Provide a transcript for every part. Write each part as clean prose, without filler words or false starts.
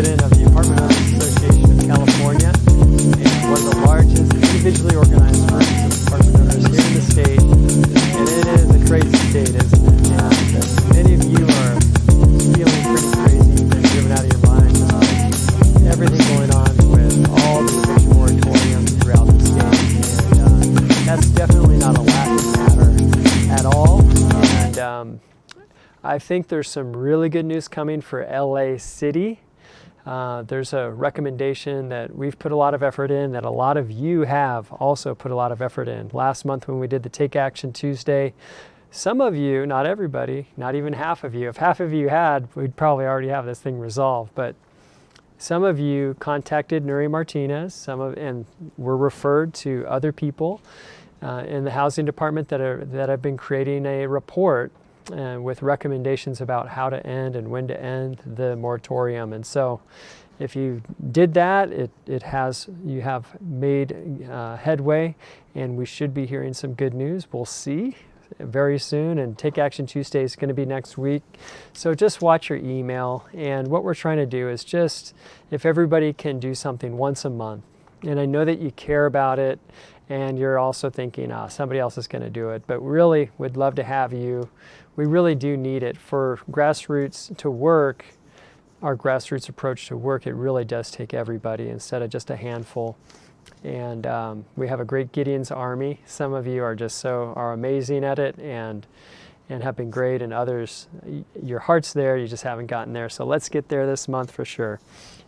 president of the Apartment Owners Association of California and one of the largest individually organized groups of apartment owners here in the state. And it is a crazy state, isn't it? And many of you are feeling pretty crazy. You've been driven out of your mind with everything going on with all the eviction moratoriums throughout the state. And that's definitely not a laughing matter at all. And I think there's some really good news coming for LA City. There's a recommendation that we've put a lot of effort in, that a lot of you have also put a lot of effort in. Last month when we did the Take Action Tuesday, some of you, not everybody, not even half of you, if half of you had, we'd probably already have this thing resolved. But some of you contacted Nuri Martinez, and were referred to other people in the housing department that have been creating a report with recommendations about how to end and when to end the moratorium. And so if you did that, you have made headway, and we should be hearing some good news. We'll see very soon, and Take Action Tuesday is going to be next week. So just watch your email, and what we're trying to do is just, if everybody can do something once a month, and I know that you care about it, and you're also thinking, somebody else is going to do it, but really would love to have you. We really do need it for grassroots to work. Our grassroots approach to work, it really does take everybody instead of just a handful. And we have a great Gideon's Army. Some of you are amazing at it and have been great, and others, your heart's there, you just haven't gotten there. So let's get there this month for sure.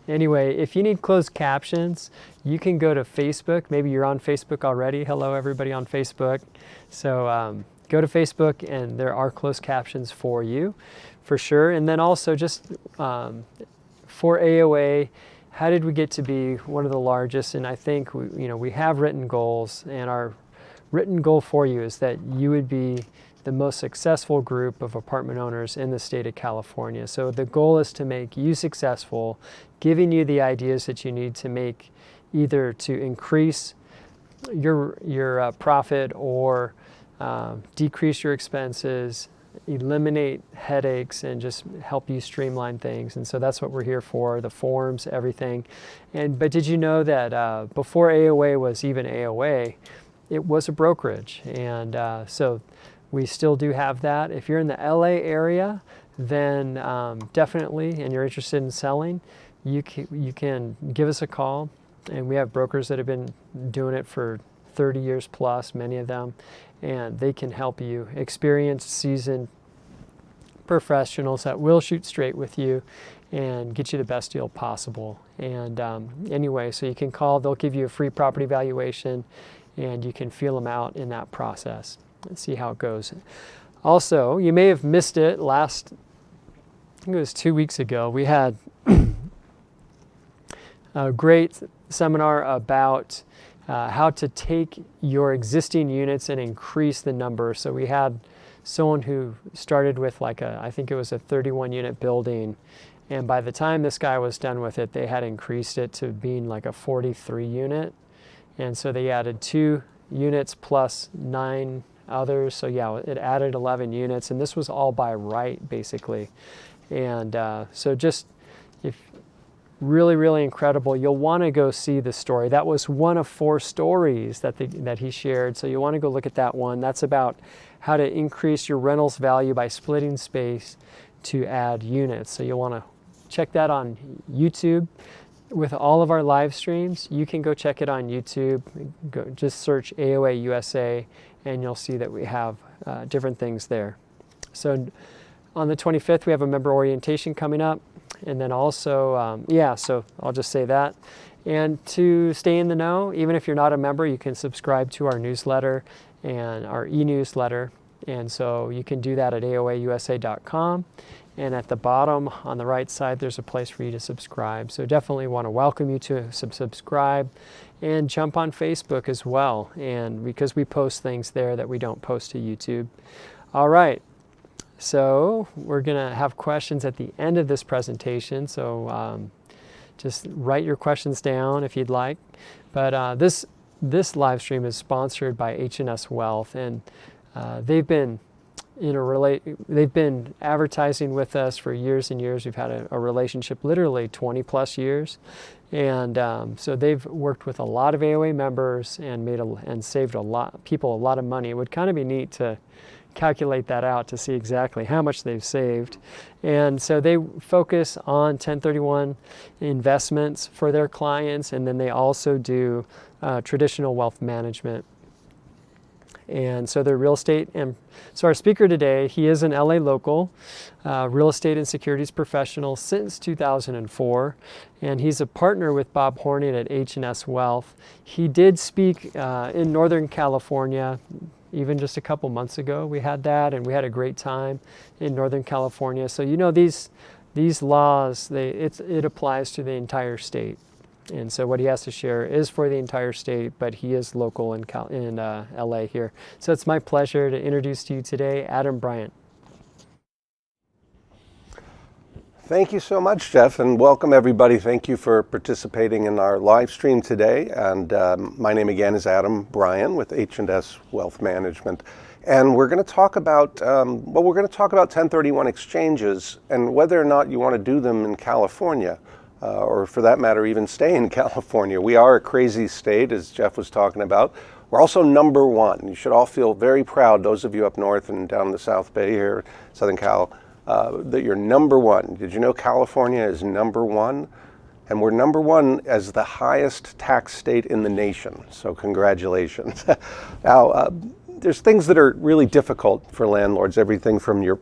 Anyway, if you need closed captions, you can go to Facebook. Maybe you're on Facebook already. Hello, everybody on Facebook. So go to Facebook, and there are closed captions for you, for sure. And then also just for AOA, how did we get to be one of the largest? And I think we have written goals, and our written goal for you is that you would be the most successful group of apartment owners in the state of California. So the goal is to make you successful, giving you the ideas that you need to make, either to increase your profit or decrease your expenses, eliminate headaches, and just help you streamline things. And so that's what we're here for, the forms, everything. But did you know that before AOA was even AOA, it was a brokerage? And so we still do have that. If you're in the LA area, then definitely, and you're interested in selling, you can give us a call. And we have brokers that have been doing it for 30 years plus, many of them, and they can help you. Experienced, seasoned professionals that will shoot straight with you and get you the best deal possible. And anyway, so you can call, they'll give you a free property valuation, and you can feel them out in that process and see how it goes. Also, you may have missed it I think it was 2 weeks ago, we had a great seminar about how to take your existing units and increase the number. So we had someone who started with I think it was a 31 unit building, and by the time this guy was done with it, they had increased it to being like a 43 unit. And so they added 2 units plus 9 others. So yeah, it added 11 units, and this was all by right, basically. And so just, if really, really incredible. You'll want to go see the story. That was one of 4 stories that he shared. So you'll want to go look at that one. That's about how to increase your rentals value by splitting space to add units. So you'll want to check that on YouTube. With all of our live streams, you can go check it on YouTube. Just search AOA USA, and you'll see that we have different things there. So on the 25th, we have a member orientation coming up. And then also, so I'll just say that. And to stay in the know, even if you're not a member, you can subscribe to our newsletter and our e-newsletter. And so you can do that at aoausa.com. And at the bottom on the right side, there's a place for you to subscribe. So definitely want to welcome you to subscribe, and jump on Facebook as well. And because we post things there that we don't post to YouTube. All right. So we're going to have questions at the end of this presentation. So just write your questions down if you'd like. But this live stream is sponsored by H&S Wealth, and they've been they've been advertising with us for years and years. We've had a relationship literally 20 plus years. And so they've worked with a lot of AOA members and saved people a lot of money. It would kind of be neat to calculate that out to see exactly how much they've saved. And so they focus on 1031 investments for their clients, and then they also do traditional wealth management. And so they're real estate. And so our speaker today, he is an LA local, real estate and securities professional since 2004. And he's a partner with Bob Hornick at H&S Wealth. He did speak in Northern California even just a couple months ago. We had that, and we had a great time in Northern California. So these laws, it applies to the entire state. And so what he has to share is for the entire state, but he is local in LA here. So it's my pleasure to introduce to you today Adam Bryan. Thank you so much, Jeff, and welcome everybody. Thank you for participating in our live stream today. And my name again is Adam Bryan with H&S Wealth Management. And we're going to talk about, we're going to talk about 1031 exchanges and whether or not you want to do them in California. Or for that matter, even stay in California. We are a crazy state, as Jeff was talking about. We're also #1. You should all feel very proud, those of you up north and down the South Bay here, Southern Cal, that you're #1. Did you know California is #1? And we're #1 as the highest tax state in the nation. So congratulations. Now, there's things that are really difficult for landlords. Everything from your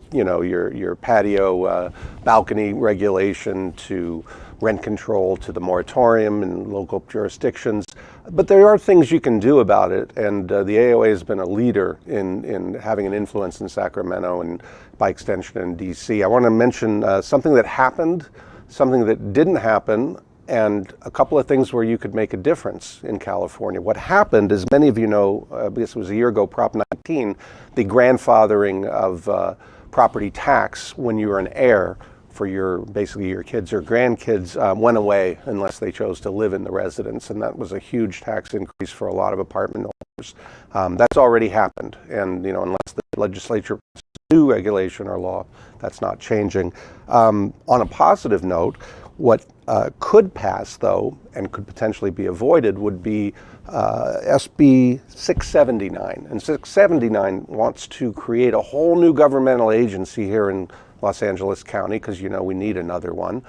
patio balcony regulation to rent control to the moratorium in local jurisdictions. But there are things you can do about it, and the AOA has been a leader in having an influence in Sacramento and by extension in DC. I want to mention something that happened, something that didn't happen, and a couple of things where you could make a difference in California. What happened, as many of you know, I guess it was a year ago, Prop 19, the grandfathering of property tax when you were an heir for basically your kids or grandkids went away unless they chose to live in the residence, and that was a huge tax increase for a lot of apartment owners. That's already happened, and unless the legislature passes a new regulation or law, that's not changing. On a positive note, what could pass though and could potentially be avoided would be SB 679, and 679 wants to create a whole new governmental agency here in Los Angeles County, because we need another one.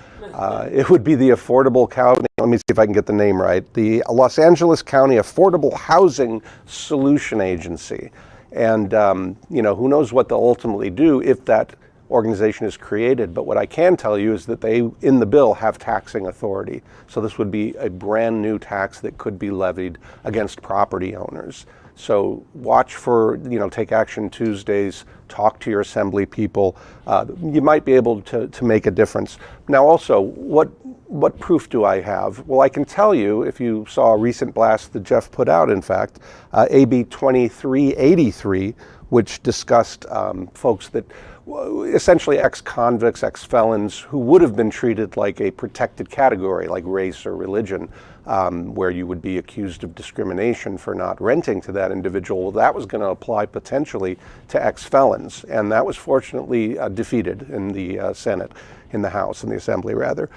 It would be the Affordable County, let me see if I can get the name right, the Los Angeles County Affordable Housing Solution Agency. And who knows what they'll ultimately do if that organization is created, but what I can tell you is that they, in the bill, have taxing authority. So this would be a brand new tax that could be levied against property owners. So watch for, Take Action Tuesdays, talk to your assembly people. You might be able to make a difference. Now also, what proof do I have? Well, I can tell you, if you saw a recent blast that Jeff put out, in fact, AB 2383, which discussed folks that essentially ex-convicts, ex-felons who would have been treated like a protected category, like race or religion, where you would be accused of discrimination for not renting to that individual. Well, that was going to apply potentially to ex-felons, and that was fortunately defeated in the Senate, in the House, in the Assembly rather.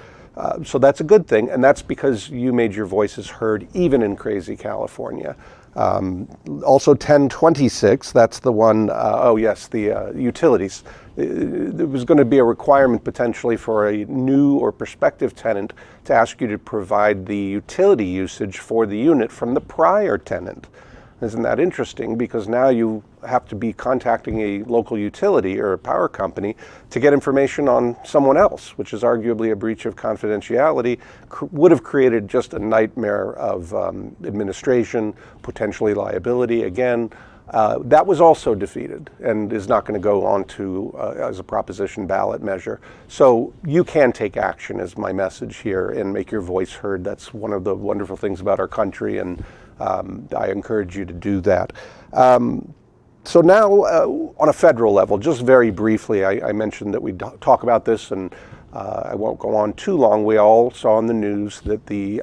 So that's a good thing, and that's because you made your voices heard even in crazy California. Also 1026, that's the one, the utilities. There was going to be a requirement potentially for a new or prospective tenant to ask you to provide the utility usage for the unit from the prior tenant. Isn't that interesting? Because now you have to be contacting a local utility or a power company to get information on someone else, which is arguably a breach of confidentiality, would have created just a nightmare of administration, potentially liability. Again, that was also defeated and is not going to go on to as a proposition ballot measure. So you can take action, is my message here, and make your voice heard. That's one of the wonderful things about our country, and I encourage you to do that. So now, on a federal level, just very briefly, I mentioned that we talk about this, and I won't go on too long. We all saw in the news that the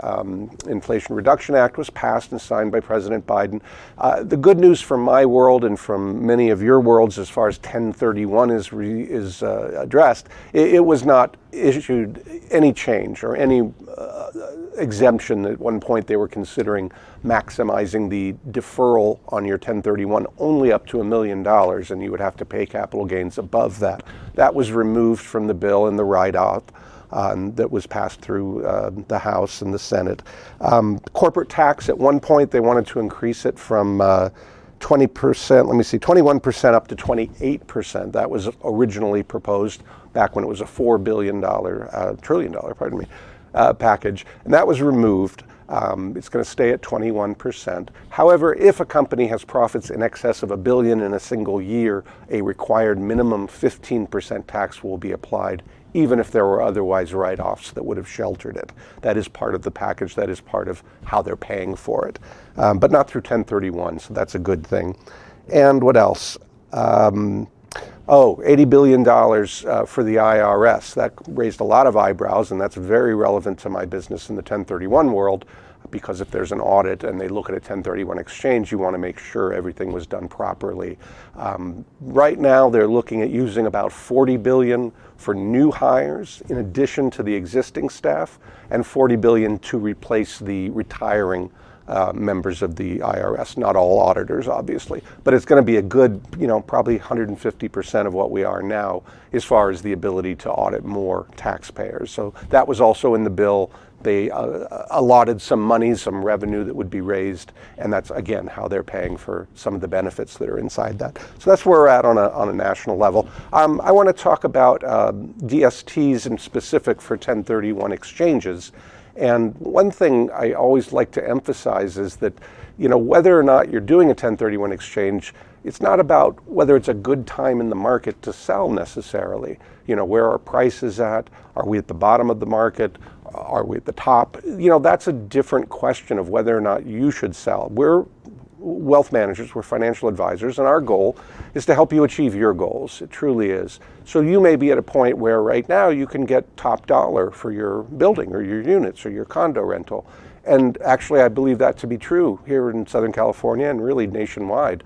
Inflation Reduction Act was passed and signed by President Biden. The good news from my world and from many of your worlds as far as 1031 is addressed, it was not issued any change or any exemption. At one point they were considering maximizing the deferral on your 1031 only up to $1 million, and you would have to pay capital gains above that. That was removed from the bill in the write-off that was passed through the House and the Senate. Corporate tax, at one point they wanted to increase it from 21% up to 28%. That was originally proposed back when it was a $4 trillion, pardon me, package, and that was removed. It's going to stay at 21%. However, if a company has profits in excess of $1 billion in a single year, a required minimum 15% tax will be applied, even if there were otherwise write-offs that would have sheltered it. That is part of the package. That is part of how they're paying for it, but not through 1031, so that's a good thing. And what else? $80 billion for the IRS. That raised a lot of eyebrows, and that's very relevant to my business in the 1031 world, because if there's an audit and they look at a 1031 exchange, you want to make sure everything was done properly. Right now, they're looking at using about $40 billion for new hires in addition to the existing staff, and $40 billion to replace the retiring members of the IRS, not all auditors, obviously, but it's going to be a good, probably 150% of what we are now as far as the ability to audit more taxpayers. So that was also in the bill. They allotted some money, some revenue that would be raised, and that's, again, how they're paying for some of the benefits that are inside that. So that's where we're at on a national level. I want to talk about DSTs in specific for 1031 exchanges. And one thing I always like to emphasize is that, whether or not you're doing a 1031 exchange, it's not about whether it's a good time in the market to sell necessarily. Where are prices at? Are we at the bottom of the market? Are we at the top? That's a different question of whether or not you should sell. We're wealth managers, we're financial advisors, and our goal is to help you achieve your goals. It truly is. So you may be at a point where right now you can get top dollar for your building or your units or your condo rental. And actually, I believe that to be true here in Southern California and really nationwide.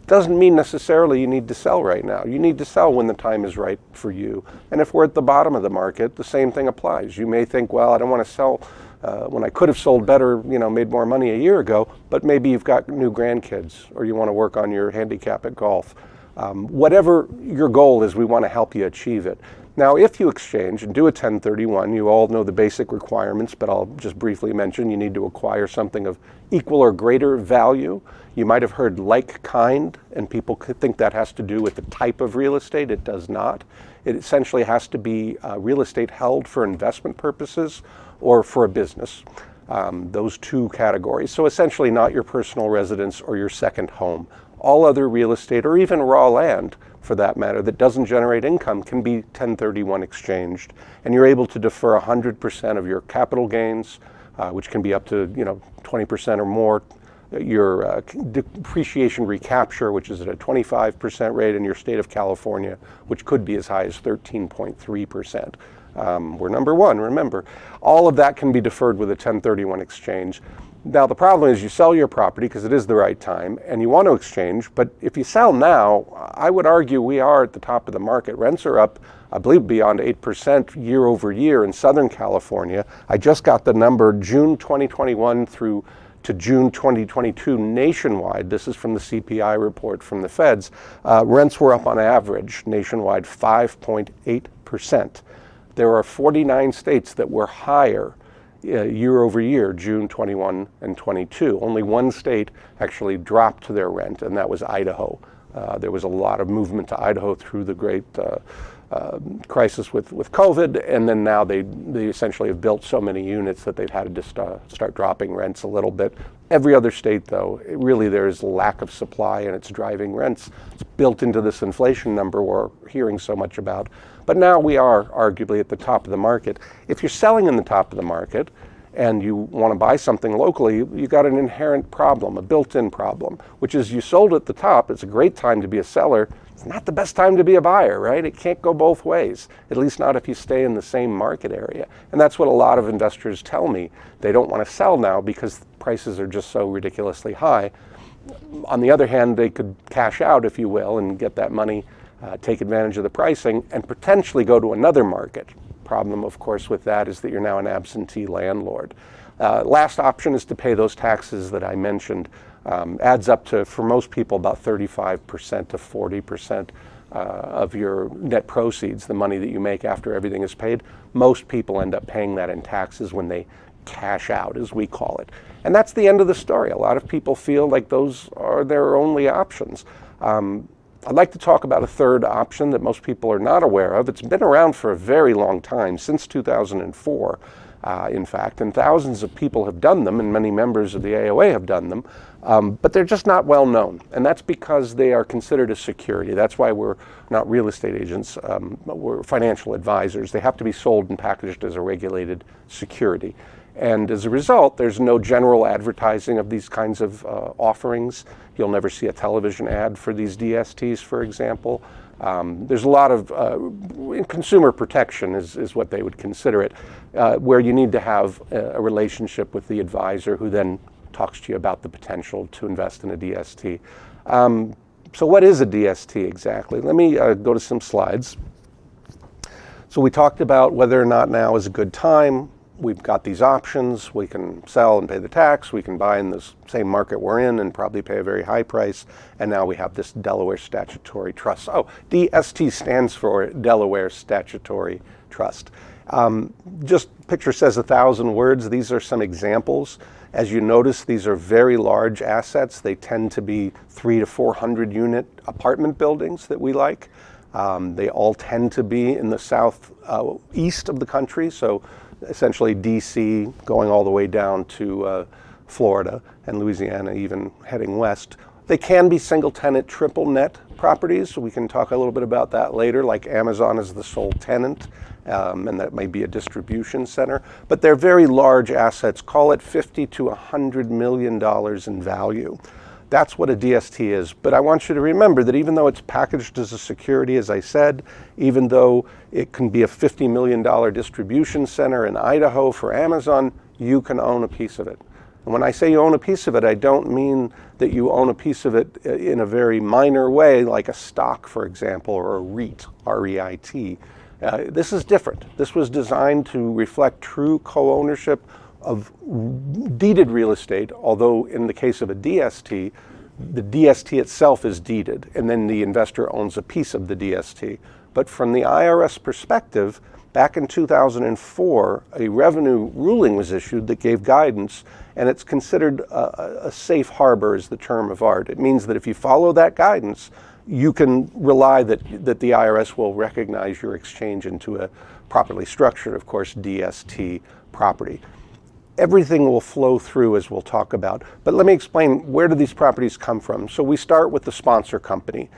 Doesn't mean necessarily you need to sell right now. You need to sell when the time is right for you. And if we're at the bottom of the market, the same thing applies. You may think, well, I don't want to sell when I could have sold better, made more money a year ago, but maybe you've got new grandkids or you want to work on your handicap at golf. Whatever your goal is, we want to help you achieve it. Now, if you exchange and do a 1031, you all know the basic requirements, but I'll just briefly mention you need to acquire something of equal or greater value. You might have heard like kind, and people could think that has to do with the type of real estate. It does not. It essentially has to be real estate held for investment purposes or for a business, those two categories. So essentially not your personal residence or your second home. All other real estate, or even raw land for that matter, that doesn't generate income can be 1031 exchanged. And you're able to defer 100% of your capital gains, which can be up to 20% or more, your depreciation recapture, which is at a 25% rate in your state of California, which could be as high as 13.3%. We're number one, remember. All of that can be deferred with a 1031 exchange. Now, the problem is you sell your property because it is the right time and you want to exchange, but if you sell now, I would argue we are at the top of the market. Rents are up, I believe, beyond 8% year over year in Southern California. I just got the number June 2021 through to June 2022 nationwide. This is from the CPI report from the feds. Rents were up on average nationwide 5.8%. There are 49 states that were higher year over year, June 21 and 22. Only one state actually dropped their rent, and that was Idaho. There was a lot of movement to Idaho through the great crisis with COVID, and then now they essentially have built so many units that they've had to start dropping rents a little bit. Every other state, though, there is lack of supply, and it's driving rents. It's built into this inflation number we're hearing so much about. But now we are arguably at the top of the market. If you're selling in the top of the market and you want to buy something locally, you got an inherent problem, a built-in problem, which is you sold at the top. It's a great time to be a seller. it's not the best time to be a buyer, right? It can't go both ways, at least not if you stay in the same market area. And that's what a lot of investors tell me. They don't want to sell now because prices are just so ridiculously high. On the other hand, they could cash out, if you will, and get that money, take advantage of the pricing, and potentially go to another market. Problem, of course, with that is that you're now an absentee landlord. Last option is to pay those taxes that I mentioned. Adds up to, for most people, about 35% to 40% of your net proceeds, the money that you make after everything is paid. Most people end up paying that in taxes when they cash out, as we call it. And that's the end of the story. A lot of people feel like those are their only options. I'd like to talk about a third option that most people are not aware of. It's been around for a very long time, since 2004, in fact, and thousands of people have done them, and many members of the AOA have done them, but they're just not well known, and that's because they are considered a security. That's why we're not real estate agents, we're financial advisors. They have to be sold and packaged as a regulated security. And as a result, there's no general advertising of these kinds of offerings. You'll never see a television ad for these DSTs, for example. There's a lot of consumer protection is what they would consider it, where you need to have a relationship with the advisor who then talks to you about the potential to invest in a DST. So what is a DST exactly? Let me go to some slides. So we talked about whether or not now is a good time. We've got these options. We can sell and pay the tax. We can buy in the same market we're in and probably pay a very high price. And now we have this Delaware Statutory Trust. Oh, DST stands for Delaware Statutory Trust. Just picture says 1,000 words. These are some examples. As you notice, these are very large assets. They tend to be 300 to 400 unit apartment buildings that we like. They all tend to be in the southeast of the country. So essentially DC, going all the way down to Florida and Louisiana, even heading west. They can be single tenant, triple net properties. So we can talk a little bit about that later, like Amazon is the sole tenant, and that may be a distribution center. But they're very large assets, call it $50 to $100 million in value. That's what a DST is. But I want you to remember that even though it's packaged as a security, as I said, even though it can be a $50 million distribution center in Idaho for Amazon, you can own a piece of it. And when I say you own a piece of it, I don't mean that you own a piece of it in a very minor way, like a stock, for example, or a REIT, R-E-I-T. This is different. This was designed to reflect true co-ownership of deeded real estate, although in the case of a DST, the DST itself is deeded, and then the investor owns a piece of the DST. But from the IRS perspective, back in 2004, a revenue ruling was issued that gave guidance, and it's considered a safe harbor is the term of art. It means that if you follow that guidance, you can rely that the IRS will recognize your exchange into a properly structured, of course, DST property. Everything will flow through, as we'll talk about. But let me explain, where do these properties come from? So we start with the sponsor company.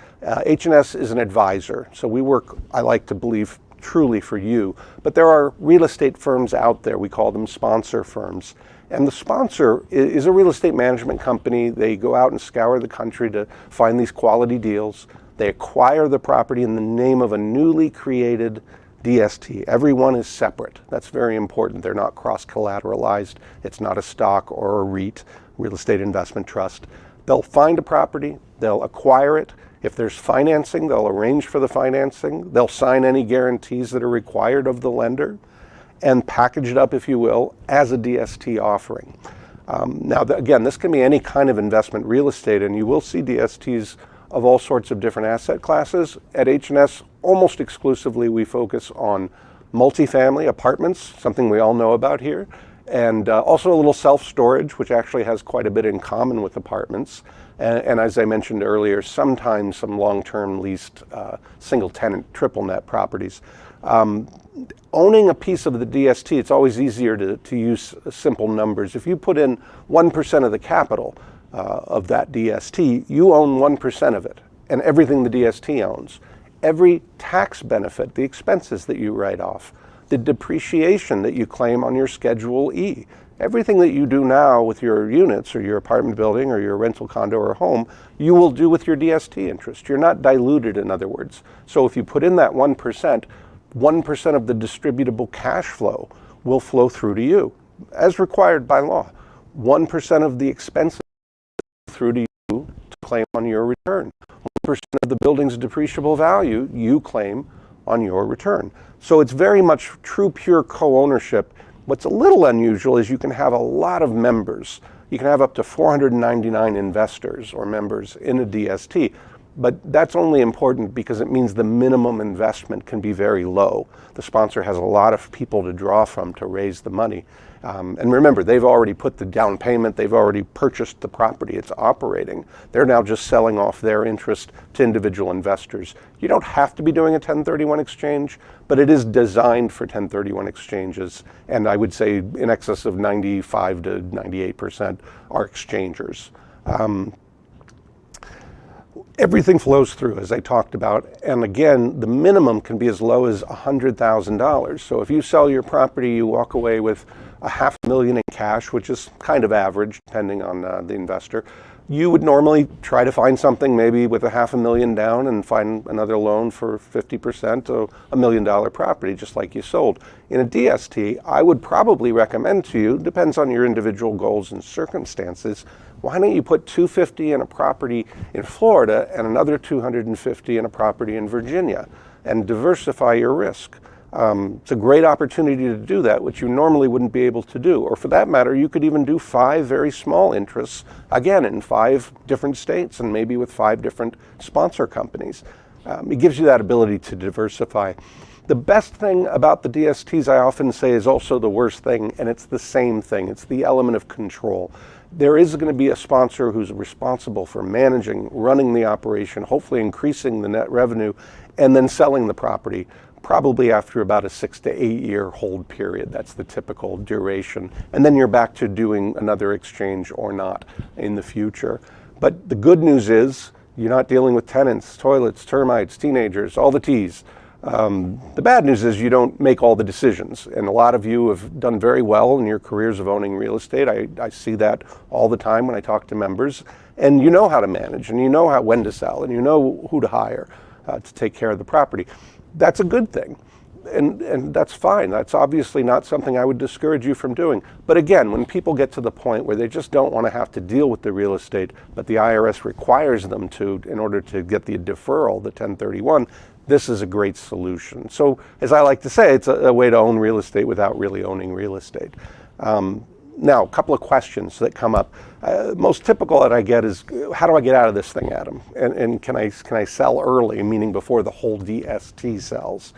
H&S is an advisor. So we work, I like to believe, truly for you. But there are real estate firms out there. We call them sponsor firms. And the sponsor is a real estate management company. They go out and scour the country to find these quality deals. They acquire the property in the name of a newly created DST. Everyone is separate. That's very important. They're not cross-collateralized. It's not a stock or a REIT, real estate investment trust. They'll find a property, they'll acquire it. If there's financing, they'll arrange for the financing. They'll sign any guarantees that are required of the lender and package it up, if you will, as a DST offering. Now, again, this can be any kind of investment real estate, and you will see DSTs of all sorts of different asset classes. At H&S, almost exclusively, we focus on multifamily apartments, something we all know about here, and also a little self-storage, which actually has quite a bit in common with apartments. And as I mentioned earlier, sometimes some long-term leased single-tenant, triple-net properties. Owning a piece of the DST, it's always easier to use simple numbers. If you put in 1% of the capital of that DST, you own 1% of it, and everything the DST owns. Every tax benefit, the expenses that you write off, the depreciation that you claim on your Schedule E, Everything that you do now with your units or your apartment building or your rental condo or home, you will do with your DST interest. You're not diluted, in other words. So if you put in that 1%, 1% of the distributable cash flow will flow through to you, as required by law. 1% of the expenses through to you to claim on your return. 1% of the building's depreciable value you claim on your return. So it's very much true, pure co-ownership. What's a little unusual is you can have a lot of members. You can have up to 499 investors or members in a DST, but that's only important because it means the minimum investment can be very low. The sponsor has a lot of people to draw from to raise the money. And remember, they've already put the down payment, they've already purchased the property, it's operating. They're now just selling off their interest to individual investors. You don't have to be doing a 1031 exchange, but it is designed for 1031 exchanges, and I would say in excess of 95 to 98% are exchangers. Everything flows through, as I talked about, and again, the minimum can be as low as $100,000. So if you sell your property, you walk away with $500,000 in cash, which is kind of average, depending on the investor. You would normally try to find something maybe with $500,000 down and find another loan for 50% of $1 million property, just like you sold. In a DST, I would probably recommend to you, depends on your individual goals and circumstances, why don't you put $250 in a property in Florida and another $250 in a property in Virginia and diversify your risk. It's a great opportunity to do that, which you normally wouldn't be able to do. Or for that matter, you could even do 5 very small interests, again, in 5 different states and maybe with 5 different sponsor companies. It gives you that ability to diversify. The best thing about the DSTs, I often say, is also the worst thing, and it's the same thing. It's the element of control. There is going to be a sponsor who's responsible for managing, running the operation, hopefully increasing the net revenue, and then selling the property, probably after about a 6 to 8 year hold period. That's the typical duration. And then you're back to doing another exchange or not in the future. But the good news is you're not dealing with tenants, toilets, termites, teenagers, all the T's. The bad news is you don't make all the decisions, and a lot of you have done very well in your careers of owning real estate. I see that all the time when I talk to members, and you know how to manage, and you know when to sell, and you know who to hire to take care of the property. That's a good thing, and that's fine. That's obviously not something I would discourage you from doing. But again, when people get to the point where they just don't want to have to deal with the real estate, but the IRS requires them to in order to get the deferral, the 1031, this is a great solution. So, as I like to say, it's a way to own real estate without really owning real estate. Now, a couple of questions that come up. Most typical that I get is, how do I get out of this thing, Adam? And can I sell early, meaning before the whole DST sells?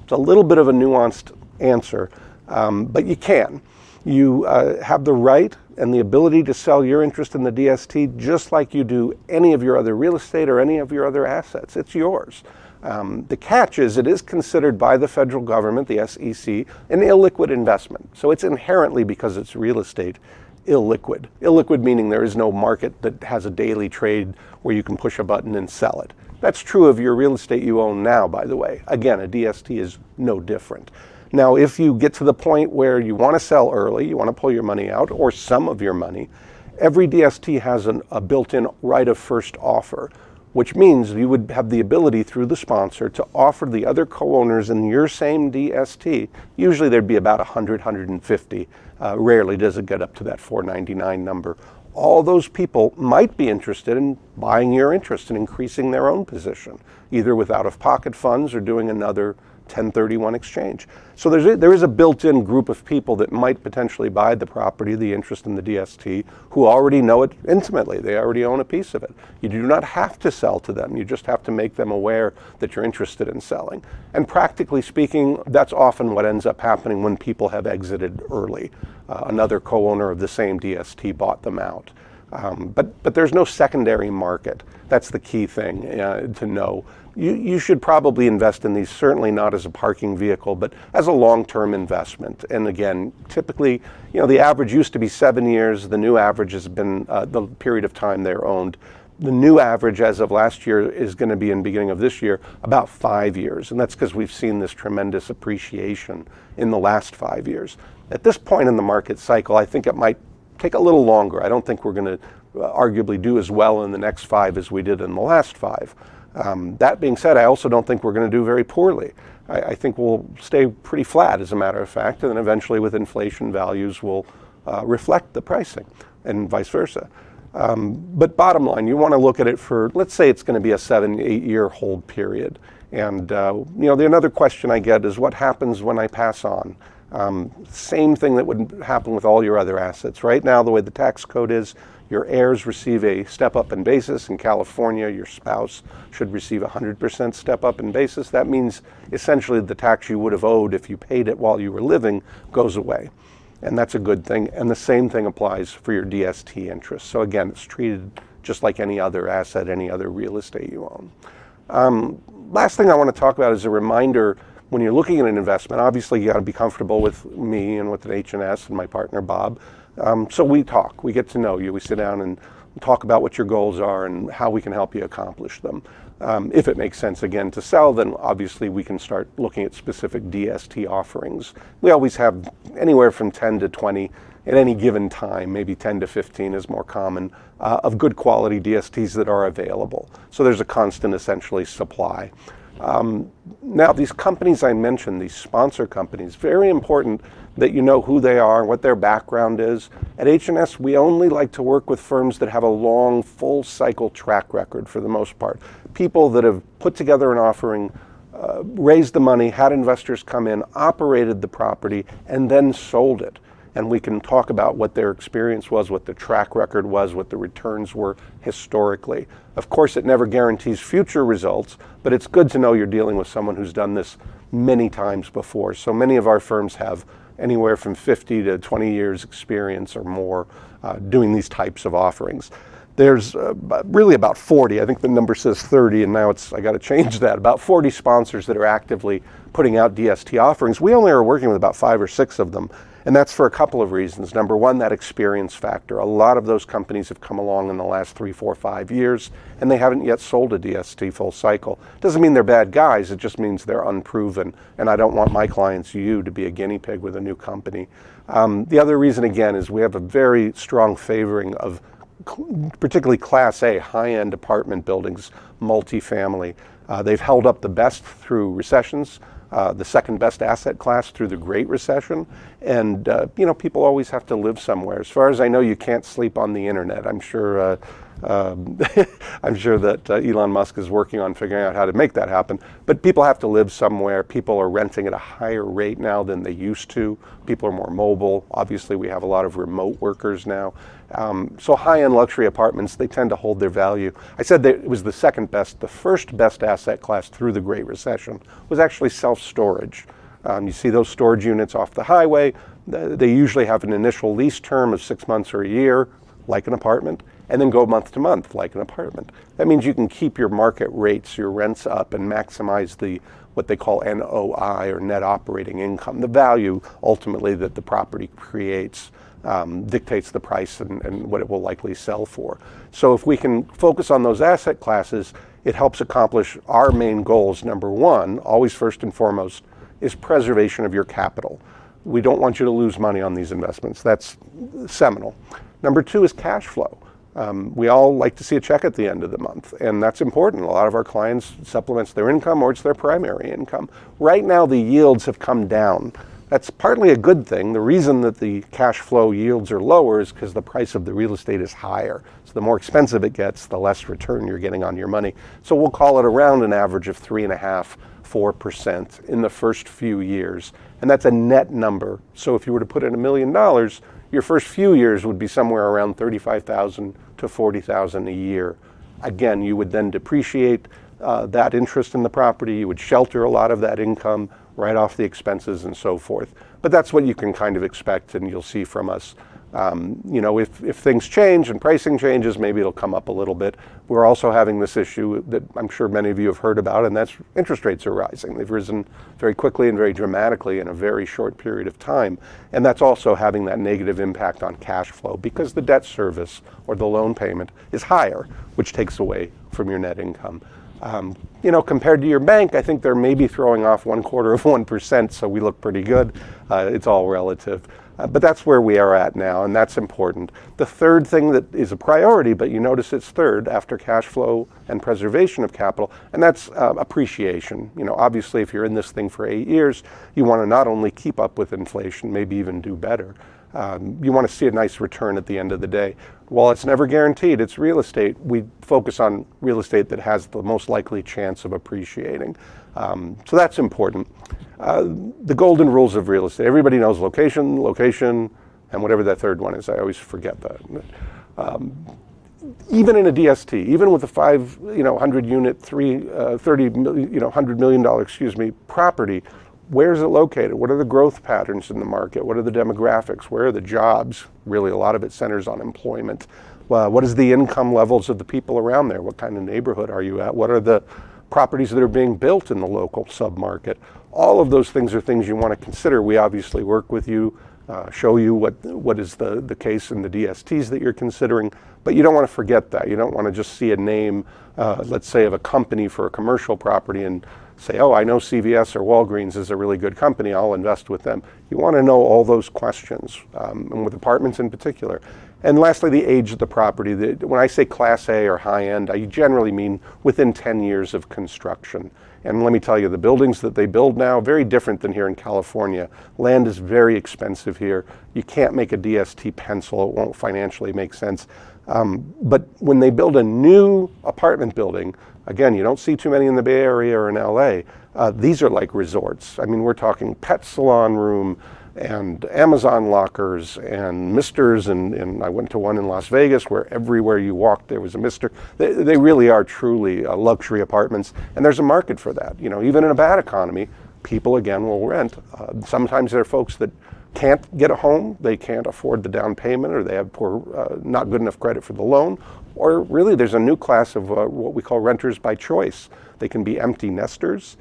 It's a little bit of a nuanced answer, but you can. You have the right and the ability to sell your interest in the DST just like you do any of your other real estate or any of your other assets. It's yours. The catch is it is considered by the federal government, the SEC, an illiquid investment. So it's inherently, because it's real estate, illiquid. Illiquid meaning there is no market that has a daily trade where you can push a button and sell it. That's true of your real estate you own now, by the way. Again, a DST is no different. Now, if you get to the point where you want to sell early, you want to pull your money out, or some of your money, every DST has a built-in right of first offer, which means you would have the ability through the sponsor to offer the other co-owners in your same DST. Usually there'd be about 100, 150. Rarely does it get up to that 499 number. All those people might be interested in buying your interest and increasing their own position, either with out-of-pocket funds or doing another 1031 exchange. So there is a built-in group of people that might potentially buy the property, the interest in the DST, who already know it intimately. They already own a piece of it. You do not have to sell to them. You just have to make them aware that you're interested in selling. And practically speaking, that's often what ends up happening when people have exited early. Another co-owner of the same DST bought them out. But there's no secondary market. That's the key thing to know. You should probably invest in these, certainly not as a parking vehicle, but as a long-term investment. And again, typically, the average used to be 7 years. The new average has been the period of time they're owned. The new average as of last year is going to be in the beginning of this year about 5 years, and that's because we've seen this tremendous appreciation in the last 5 years. At this point in the market cycle, I think it might take a little longer. I don't think we're going to arguably do as well in the next 5 as we did in the last 5. That being said, I also don't think we're going to do very poorly. I think we'll stay pretty flat, as a matter of fact, and then eventually with inflation, values will reflect the pricing and vice versa. But bottom line, you want to look at it for, let's say it's going to be a 7-8 year hold period. And another question I get is what happens when I pass on? Same thing that would happen with all your other assets. Right now, the way the tax code is, your heirs receive a step up in basis. In California, your spouse should receive 100% step up in basis. That means essentially the tax you would have owed if you paid it while you were living goes away. And that's a good thing. And the same thing applies for your DST interest. So again, it's treated just like any other asset, any other real estate you own. Last thing I want to talk about is a reminder, when you're looking at an investment, obviously you got to be comfortable with me and with an H&S and my partner Bob. So we talk, we get to know you, we sit down and talk about what your goals are and how we can help you accomplish them. If it makes sense, again, to sell, then obviously we can start looking at specific DST offerings. We always have anywhere from 10 to 20 at any given time, maybe 10 to 15 is more common, of good quality DSTs that are available. So there's a constant, essentially, supply. Now, these companies I mentioned, these sponsor companies, very important that you know who they are, what their background is. At H&S, we only like to work with firms that have a long, full cycle track record for the most part. People that have put together an offering, raised the money, had investors come in, operated the property, and then sold it. And we can talk about what their experience was, what the track record was, what the returns were historically. Of course, it never guarantees future results, but it's good to know you're dealing with someone who's done this many times before. So many of our firms have anywhere from 50 to 20 years experience or more doing these types of offerings. There's really about 40, I think the number says 30, and now I got to change that, about 40 sponsors that are actively putting out DST offerings. We only are working with about 5 or 6 of them, and that's for a couple of reasons. Number one, that experience factor. A lot of those companies have come along in the last 3, 4, 5 years, and they haven't yet sold a DST full cycle. Doesn't mean they're bad guys, it just means they're unproven, and I don't want my clients, you, to be a guinea pig with a new company. The other reason, again, is we have a very strong favoring of particularly Class A, high-end apartment buildings, multifamily. They've held up the best through recessions, the second best asset class through the Great Recession, and people always have to live somewhere. As far as I know, you can't sleep on the internet. I'm sure I'm sure that Elon Musk is working on figuring out how to make that happen. But people have to live somewhere. People are renting at a higher rate now than they used to. People are more mobile. Obviously, we have a lot of remote workers now. So high-end luxury apartments, they tend to hold their value. I said that it was the second best. The first best asset class through the Great Recession was actually self-storage. You see those storage units off the highway. They usually have an initial lease term of 6 months or a year, like an apartment, and then go month to month like an apartment. That means you can keep your market rates, your rents up, and maximize what they call NOI, or net operating income. The value ultimately that the property creates dictates the price and what it will likely sell for. So if we can focus on those asset classes, it helps accomplish our main goals. Number one, always first and foremost, is preservation of your capital. We don't want you to lose money on these investments. That's seminal. Number two is cash flow. We all like to see a check at the end of the month, and that's important. A lot of our clients supplements their income, or it's their primary income. Right now, the yields have come down. That's partly a good thing. The reason that the cash flow yields are lower is because the price of the real estate is higher. So the more expensive it gets, the less return you're getting on your money. So we'll call it around an average of 3.5%, 4% in the first few years. And that's a net number. So if you were to put in $1 million, your first few years would be somewhere around $35,000 to $40,000 a year. Again, you would then depreciate that interest in the property. You would shelter a lot of that income, write off the expenses, and so forth. But that's what you can kind of expect, and you'll see from us If things change and pricing changes, maybe it'll come up a little bit. We're also having this issue that I'm sure many of you have heard about, and that's interest rates are rising. They've risen very quickly and very dramatically in a very short period of time. And that's also having that negative impact on cash flow because the debt service or the loan payment is higher, which takes away from your net income. Compared to your bank, I think they're maybe throwing off 0.25%, so we look pretty good. It's all relative. But that's where we are at now, and that's important. The third thing that is a priority, but you notice it's third after cash flow and preservation of capital, and that's appreciation. Obviously, if you're in this thing for 8 years, you want to not only keep up with inflation, maybe even do better. You want to see a nice return at the end of the day. While it's never guaranteed, it's real estate. We focus on real estate that has the most likely chance of appreciating. So that's important. The golden rules of real estate. Everybody knows location, and whatever that third one is. I always forget that. Even in a DST, even with a 500 unit, $100 million, property, where is it located? What are the growth patterns in the market? What are the demographics? Where are the jobs? Really, a lot of it centers on employment. What is the income levels of the people around there? What kind of neighborhood are you at? What are the properties that are being built in the local submarket? All of those things are things you want to consider. We obviously work with you, show you what is the case in the DSTs that you're considering, but you don't want to forget that. You don't want to just see a name, let's say, of a company for a commercial property and say, oh, I know CVS or Walgreens is a really good company, I'll invest with them. You want to know all those questions, and with apartments in particular. And lastly, the age of the property. When I say Class A or high end, I generally mean within 10 years of construction. And let me tell you, the buildings that they build now, very different than here in California. Land is very expensive here. You can't make a DST pencil, it won't financially make sense. But when they build a new apartment building, again, you don't see too many in the Bay Area or in LA. These are like resorts. I mean, we're talking pet salon room and Amazon lockers and Misters, and I went to one in Las Vegas where everywhere you walked there was a Mister. They really are truly luxury apartments, and there's a market for that. Even in a bad economy, people again will rent. Sometimes there are folks that can't get a home, they can't afford the down payment, or they have poor, not good enough credit for the loan, or really there's a new class of what we call renters by choice. They can be empty nesters.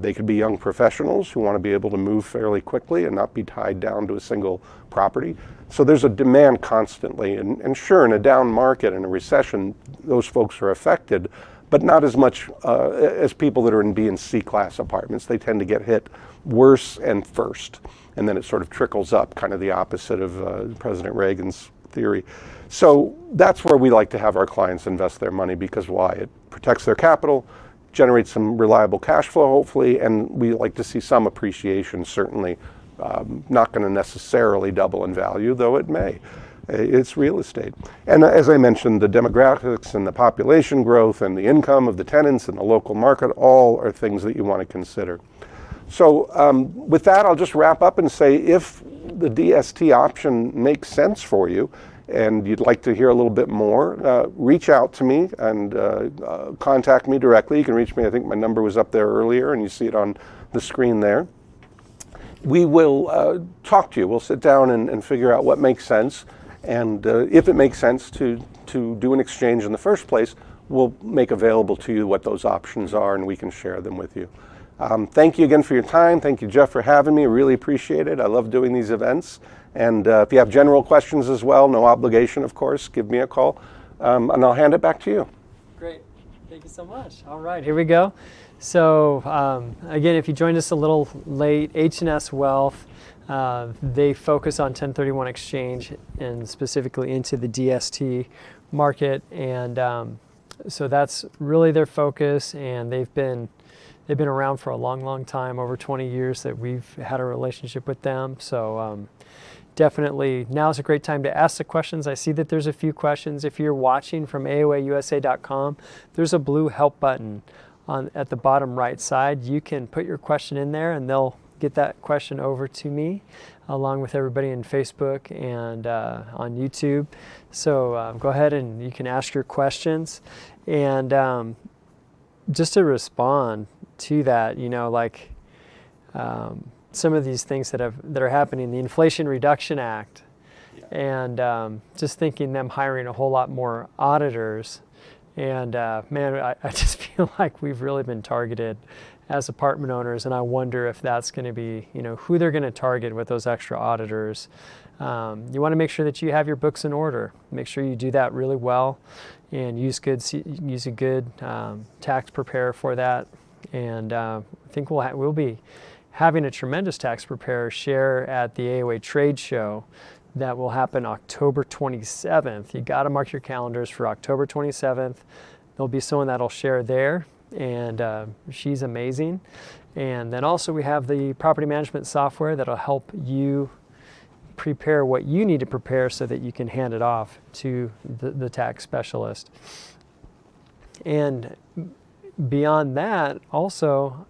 They could be young professionals who want to be able to move fairly quickly and not be tied down to a single property. So there's a demand constantly. And sure, in a down market, in a recession, those folks are affected, but not as much as people that are in B and C class apartments. They tend to get hit worse and first. And then it sort of trickles up, kind of the opposite of President Reagan's theory. So that's where we like to have our clients invest their money, because why? It protects their capital, generates some reliable cash flow, hopefully, and we like to see some appreciation, certainly. Not going to necessarily double in value, though it may. It's real estate. And as I mentioned, the demographics and the population growth and the income of the tenants and the local market, all are things that you want to consider. So with that, I'll just wrap up and say, if the DST option makes sense for you, and you'd like to hear a little bit more, reach out to me and contact me directly. You can reach me, I think my number was up there earlier, and you see it on the screen there. We will talk to you. We'll sit down and figure out what makes sense, and if it makes sense to do an exchange in the first place, we'll make available to you what those options are, and we can share them with you. Thank you again for your time. Thank you, Jeff, for having me. Really appreciate it. I love doing these events. And if you have general questions as well, no obligation, of course, give me a call, and I'll hand it back to you. Great. Thank you so much. All right, here we go. So again, if you joined us a little late, H&S Wealth, they focus on 1031 exchange and specifically into the DST market. And so that's really their focus, and they've been around for a long, long time, over 20 years that we've had a relationship with them. So definitely now is a great time to ask the questions. I see that there's a few questions. If you're watching from AOAUSA.com, there's a blue help button at the bottom right side. You can put your question in there and they'll get that question over to me, along with everybody in Facebook and on YouTube. So go ahead and you can ask your questions. And just to respond to that, some of these things that are happening, the Inflation Reduction Act And just thinking them hiring a whole lot more auditors. And man, I just feel like we've really been targeted as apartment owners, and I wonder if that's going to be, who they're going to target with those extra auditors. You want to make sure that you have your books in order. Make sure you do that really well, and use a good tax preparer for that. And I think we'll be having a tremendous tax preparer share at the AOA trade show. That will happen October 27th. You got to mark your calendars for October 27th. There'll be someone that'll share there, and she's amazing. And then also we have the property management software that'll help you prepare what you need to prepare so that you can hand it off to the tax specialist. And beyond that, also,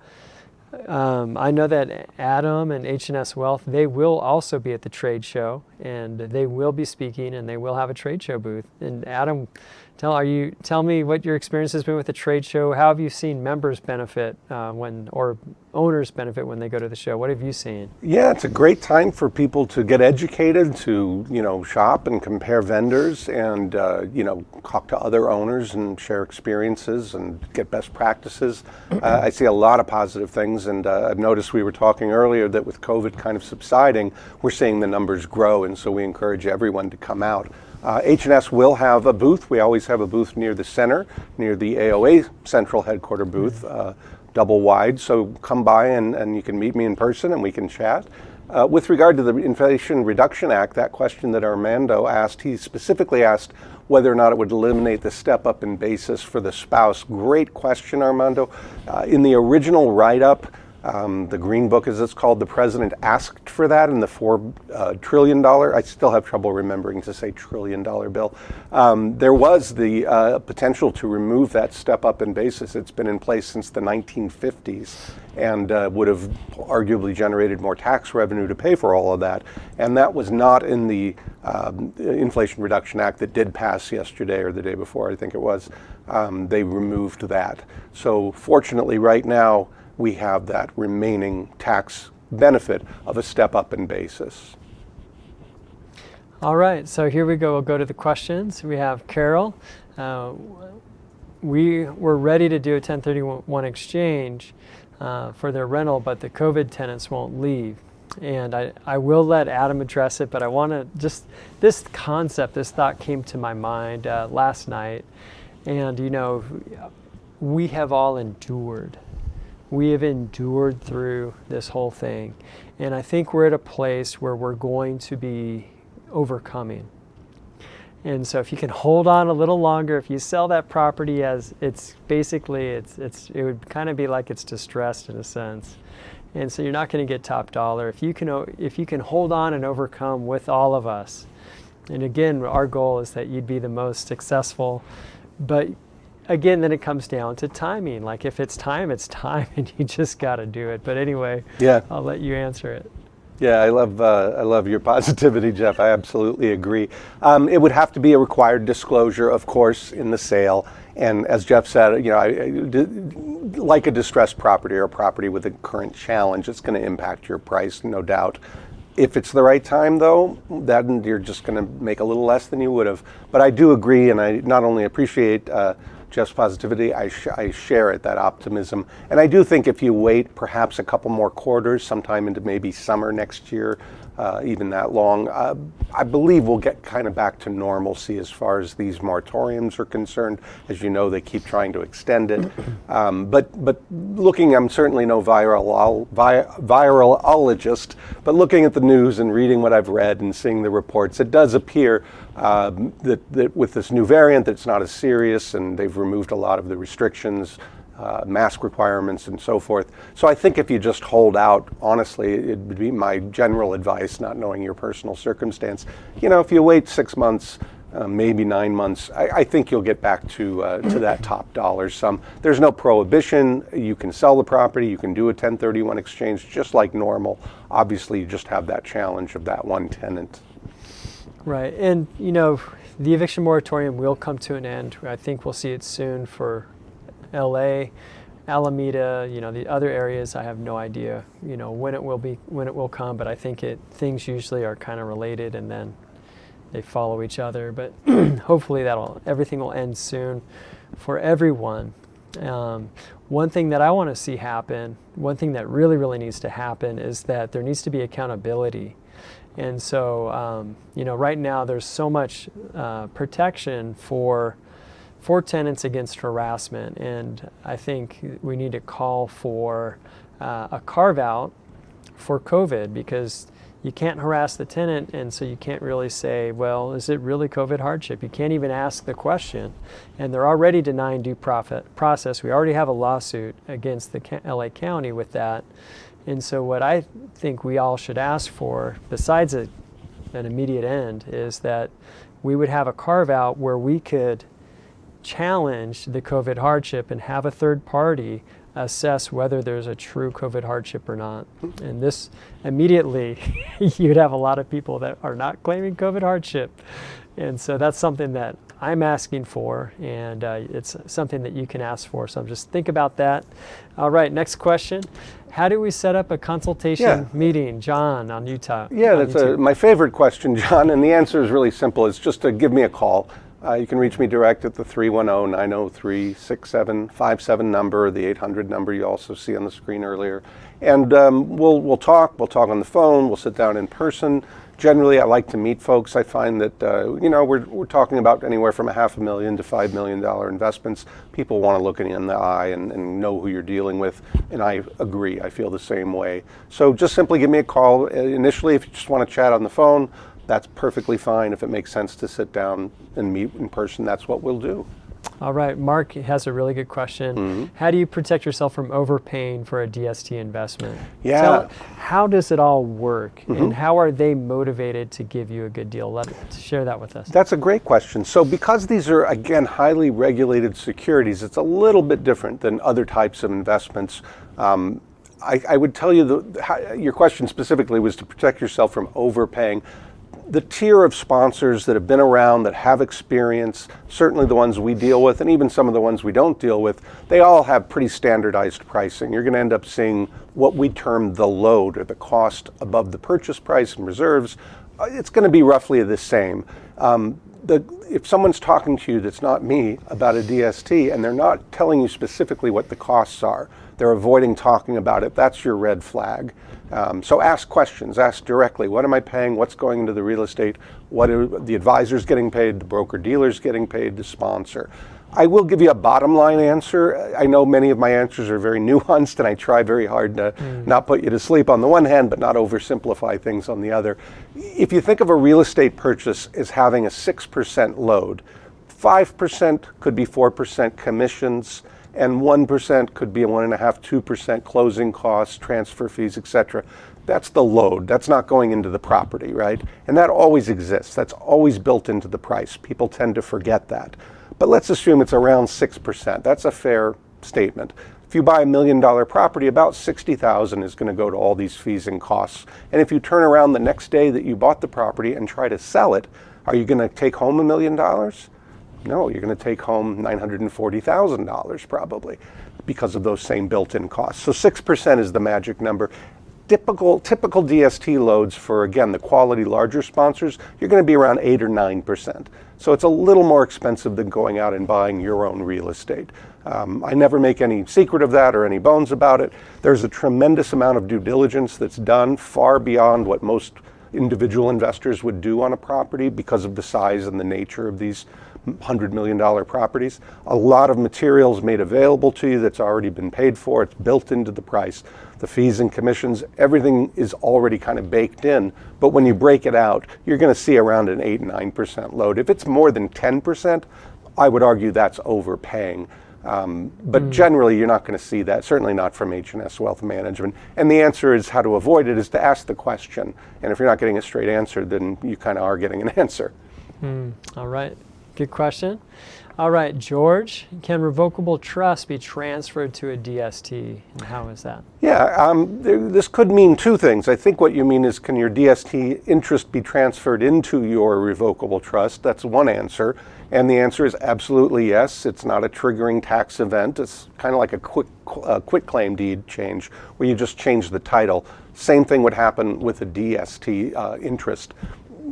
I know that Adam and H&S Wealth, they will also be at the trade show, and they will be speaking, and they will have a trade show booth. And Adam, tell me what your experience has been with the trade show. How have you seen members benefit or owners benefit when they go to the show? What have you seen? Yeah, it's a great time for people to get educated, to shop and compare vendors, and talk to other owners and share experiences and get best practices. I see a lot of positive things, and I've noticed we were talking earlier that with COVID kind of subsiding, we're seeing the numbers grow, and so we encourage everyone to come out. H&S will have a booth. We always have a booth near the center, near the AOA central headquarter booth, double wide. So come by and you can meet me in person and we can chat. With regard to the Inflation Reduction Act, that question that Armando asked, he specifically asked whether or not it would eliminate the step up in basis for the spouse. Great question, Armando. In the original write-up, the Green Book, as it's called, the president asked for that in the $4 trillion, I still have trouble remembering to say $1 trillion bill. There was the potential to remove that step up in basis. It's been in place since the 1950s and would have arguably generated more tax revenue to pay for all of that. And that was not in the Inflation Reduction Act that did pass yesterday or the day before, I think it was. They removed that. So fortunately right now, we have that remaining tax benefit of a step up in basis. All right, so here we go. We'll go to the questions. We have Carol. We were ready to do a 1031 exchange for their rental, but the COVID tenants won't leave. And I will let Adam address it, but I want to this thought came to my mind last night. And, we have all endured. We have endured through this whole thing. And I think we're at a place where we're going to be overcoming. And so if you can hold on a little longer, if you sell that property as it would kind of be like it's distressed in a sense. And so you're not going to get top dollar. If you can hold on and overcome with all of us. And again, our goal is that you'd be the most successful. But again, then it comes down to timing. Like if it's time, and you just got to do it. But anyway, yeah, I'll let you answer it. Yeah, I love your positivity, Jeff. I absolutely agree. It would have to be a required disclosure, of course, in the sale. And as Jeff said, like a distressed property or a property with a current challenge, it's going to impact your price, no doubt. If it's the right time, though, then you're just going to make a little less than you would have. But I do agree, and I not only appreciate Jeff's positivity, I share it, that optimism. And I do think if you wait perhaps a couple more quarters, sometime into maybe summer next year, even that long, I believe we'll get kind of back to normalcy as far as these moratoriums are concerned. As you know, they keep trying to extend it. But looking, I'm certainly no virologist, but looking at the news and reading what I've read and seeing the reports, it does appear that with this new variant that's not as serious, and they've removed a lot of the restrictions, mask requirements and so forth. So I think if you just hold out, honestly, it would be my general advice, not knowing your personal circumstance. If you wait 6 months, maybe 9 months, I think you'll get back to that top dollar sum. There's no prohibition. You can sell the property. You can do a 1031 exchange just like normal. Obviously, you just have that challenge of that one tenant. Right. And, the eviction moratorium will come to an end. I think we'll see it soon for LA, Alameda, the other areas. I have no idea, when it will come, but I think things usually are kind of related, and then they follow each other. But hopefully everything will end soon for everyone. One thing that I want to see happen, one thing that really, really needs to happen is that there needs to be accountability. And so, right now there's so much protection for tenants against harassment. And I think we need to call for a carve out for COVID, because you can't harass the tenant, and so you can't really say, well, is it really COVID hardship? You can't even ask the question. And they're already denying due process. We already have a lawsuit against the LA County with that. And so what I think we all should ask for, besides an immediate end, is that we would have a carve out where we could challenge the COVID hardship and have a third party assess whether there's a true COVID hardship or not. And this immediately, you'd have a lot of people that are not claiming COVID hardship. And so that's something that I'm asking for, and it's something that you can ask for. So just think about that. All right, next question. How do we set up a consultation meeting? John on Utah. Yeah, that's my favorite question, John, and the answer is really simple. It's just to give me a call. You can reach me direct at the 310-903-6757 number, the 800 number you also see on the screen earlier. And we'll talk. We'll talk on the phone. We'll sit down in person. Generally, I like to meet folks. I find that we're talking about anywhere from $500,000 to $5 million investments. People want to look you in the eye and know who you're dealing with, and I agree. I feel the same way. So just simply give me a call initially if you just want to chat on the phone. That's perfectly fine. If it makes sense to sit down and meet in person, that's what we'll do. All right, Mark has a really good question. Mm-hmm. How do you protect yourself from overpaying for a DST investment? Yeah. How does it all work, and how are they motivated to give you a good deal? Share that with us. That's a great question. So because these are, again, highly regulated securities, it's a little bit different than other types of investments. I would tell you your question specifically was to protect yourself from overpaying. The tier of sponsors that have been around, that have experience, certainly the ones we deal with, and even some of the ones we don't deal with, they all have pretty standardized pricing. You're going to end up seeing what we term the load, or the cost above the purchase price and reserves. It's going to be roughly the same. If someone's talking to you that's not me about a DST, and they're not telling you specifically what the costs are, they're avoiding talking about it, that's your red flag. So ask questions, ask directly, what am I paying, what's going into the real estate, what are the advisors getting paid, the broker dealers getting paid, the sponsor. I will give you a bottom line answer. I know many of my answers are very nuanced, and I try very hard to not put you to sleep on the one hand, but not oversimplify things on the other. If you think of a real estate purchase as having a 6% load, 5% could be 4% commissions, and 1% could be a 1.5%, 2% closing costs, transfer fees, etc. That's the load. That's not going into the property, right? And that always exists. That's always built into the price. People tend to forget that. But let's assume it's around 6%. That's a fair statement. If you buy $1 million property, about $60,000 is going to go to all these fees and costs. And if you turn around the next day that you bought the property and try to sell it, are you going to take home $1 million? No, you're going to take home $940,000 probably because of those same built-in costs. So 6% is the magic number. Typical DST loads for, again, the quality larger sponsors, you're going to be around 8 or 9%. So it's a little more expensive than going out and buying your own real estate. I never make any secret of that or any bones about it. There's a tremendous amount of due diligence that's done, far beyond what most individual investors would do on a property because of the size and the nature of these $100 million properties. A lot of materials made available to you that's already been paid for. It's built into the price. The fees and commissions, everything is already kind of baked in. But when you break it out, you're going to see around an 8, 9% load. If it's more than 10%, I would argue that's overpaying. But generally, you're not going to see that, certainly not from H&S Wealth Management. And the answer is how to avoid it is to ask the question. And if you're not getting a straight answer, then you kind of are getting an answer. All right. Good question. All right, George, can revocable trust be transferred to a DST, and how is that? Yeah, this could mean two things. I think what you mean is, can your DST interest be transferred into your revocable trust? That's one answer, and the answer is absolutely yes. It's not a triggering tax event. It's kind of like a quit claim deed change, where you just change the title. Same thing would happen with a DST interest.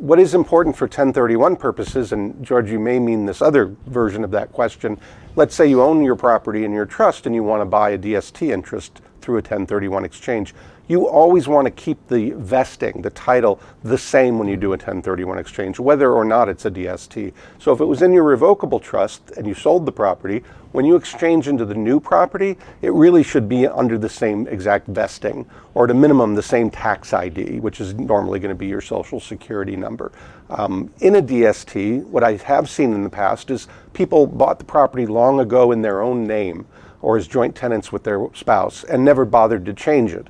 what is important for 1031 purposes, and George, you may mean this other version of that question, let's say you own your property in your trust and you want to buy a DST interest through a 1031 exchange. You always want to keep the vesting, the title, the same when you do a 1031 exchange, whether or not it's a DST. So if it was in your revocable trust and you sold the property, when you exchange into the new property, it really should be under the same exact vesting, or at a minimum the same tax ID, which is normally going to be your social security number. In a DST, what I have seen in the past is people bought the property long ago in their own name or as joint tenants with their spouse and never bothered to change it,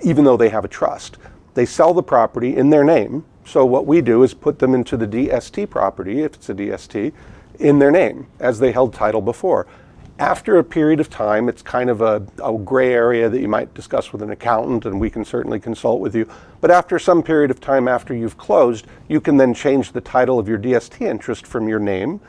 even though they have a trust. They sell the property in their name. So what we do is put them into the DST property, if it's a DST, in their name, as they held title before. After a period of time, it's kind of a gray area that you might discuss with an accountant, and we can certainly consult with you. But after some period of time after you've closed, you can then change the title of your DST interest from your name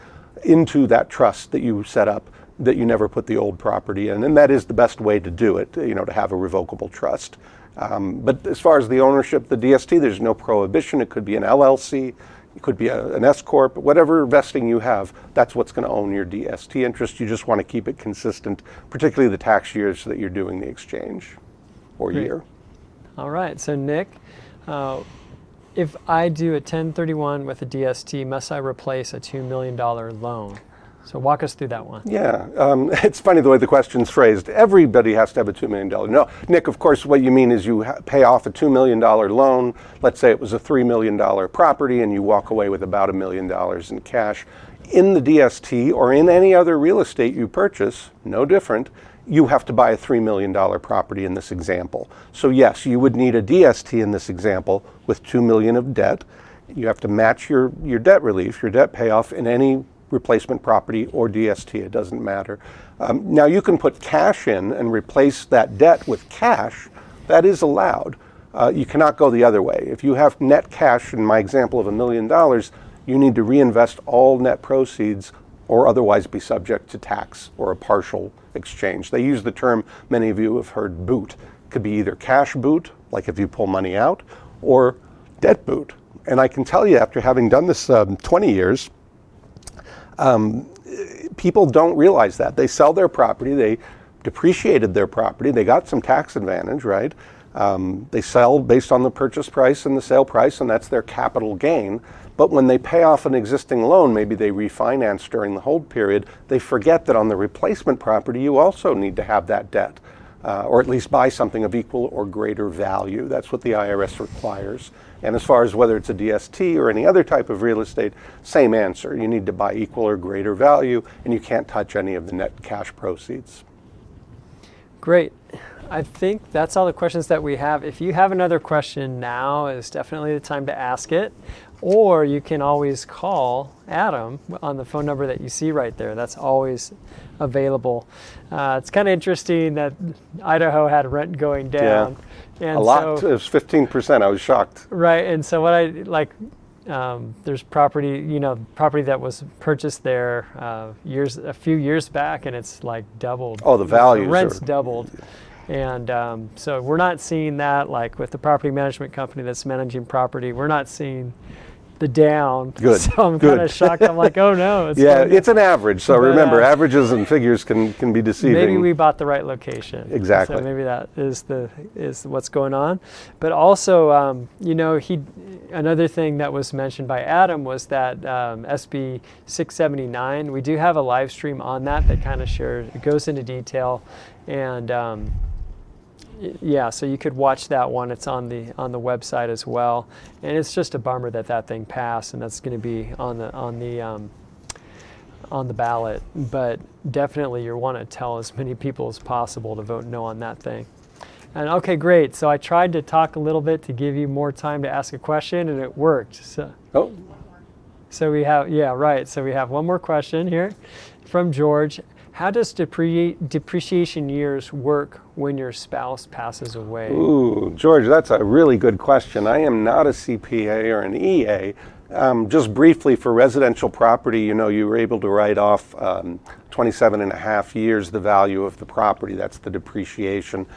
into that trust that you set up, that you never put the old property in. And that is the best way to do it, to have a revocable trust. But as far as the ownership, the DST, there's no prohibition. It could be an LLC, it could be an S Corp, whatever vesting you have, that's what's going to own your DST interest. You just want to keep it consistent, particularly the tax years that you're doing the exchange or Great. year. All right, so Nick, if I do a 1031 with a DST, must I replace a $2 million loan? So walk us through that one. Yeah, it's funny the way the question's phrased. Everybody has to have a $2 million. No, Nick, of course, what you mean is you pay off a $2 million loan. Let's say it was a $3 million property and you walk away with about $1 million in cash. In the DST or in any other real estate you purchase, no different, you have to buy a $3 million property in this example. So yes, you would need a DST in this example with $2 million of debt. You have to match your debt relief, your debt payoff in any replacement property or DST, it doesn't matter. Now you can put cash in and replace that debt with cash. That is allowed. You cannot go the other way. If you have net cash, in my example of $1 million, you need to reinvest all net proceeds or otherwise be subject to tax or a partial exchange. They use the term, many of you have heard, boot. It could be either cash boot, like if you pull money out, or debt boot. And I can tell you, after having done this 20 years, people don't realize that. They sell their property, they depreciated their property, they got some tax advantage, right? They sell based on the purchase price and the sale price, and that's their capital gain. But when they pay off an existing loan, maybe they refinance during the hold period, they forget that on the replacement property you also need to have that debt, or at least buy something of equal or greater value. That's what the IRS requires. And as far as whether it's a DST or any other type of real estate, same answer. You need to buy equal or greater value, and you can't touch any of the net cash proceeds. Great. I think that's all the questions that we have. If you have another question, now is definitely the time to ask it. Or you can always call Adam on the phone number that you see right there. That's always available. It's kind of interesting that Idaho had rent going down. Yeah. And a lot. So, it was 15%. I was shocked. Right. And so what I like, there's property, property that was purchased there a few years back, and it's like doubled. Oh, the values. The rent's doubled. And so we're not seeing that, like with the property management company that's managing property, we're not seeing the down. Good. So I'm kind of shocked. I'm like, oh no. It's an average. So remember, averages and figures can be deceiving. Maybe we bought the right location. Exactly. So maybe that is what's going on. But also, another thing that was mentioned by Adam was that SB 679. We do have a live stream on that kind of shares. It goes into detail, and yeah, so you could watch that one. It's on the website as well, and it's just a bummer that thing passed, and that's going to be on the ballot. But definitely, you want to tell as many people as possible to vote no on that thing. And okay, great. So I tried to talk a little bit to give you more time to ask a question, and it worked. So we have So we have one more question here from George. How does depreciation years work when your spouse passes away? Ooh, George, that's a really good question. I am not a CPA or an EA. Just briefly, for residential property, you were able to write off 27 and a half years the value of the property. That's the depreciation.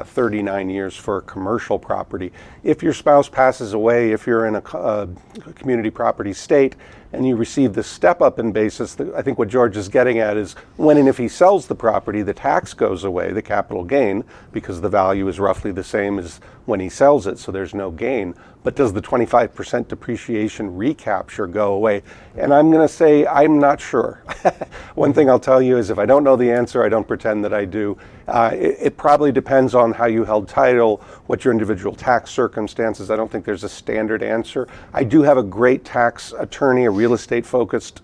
39 years for a commercial property. If your spouse passes away, if you're in a community property state and you receive the step up in basis, I think what George is getting at is when and if he sells the property, the tax goes away, the capital gain, because the value is roughly the same as when he sells it, so there's no gain. But does the 25% depreciation recapture go away? And I'm going to say I'm not sure. One thing I'll tell you is if I don't know the answer, I don't pretend that I do. It probably depends on how you held title, what your individual tax circumstances. I don't think there's a standard answer. I do have a great tax attorney, a real estate focused,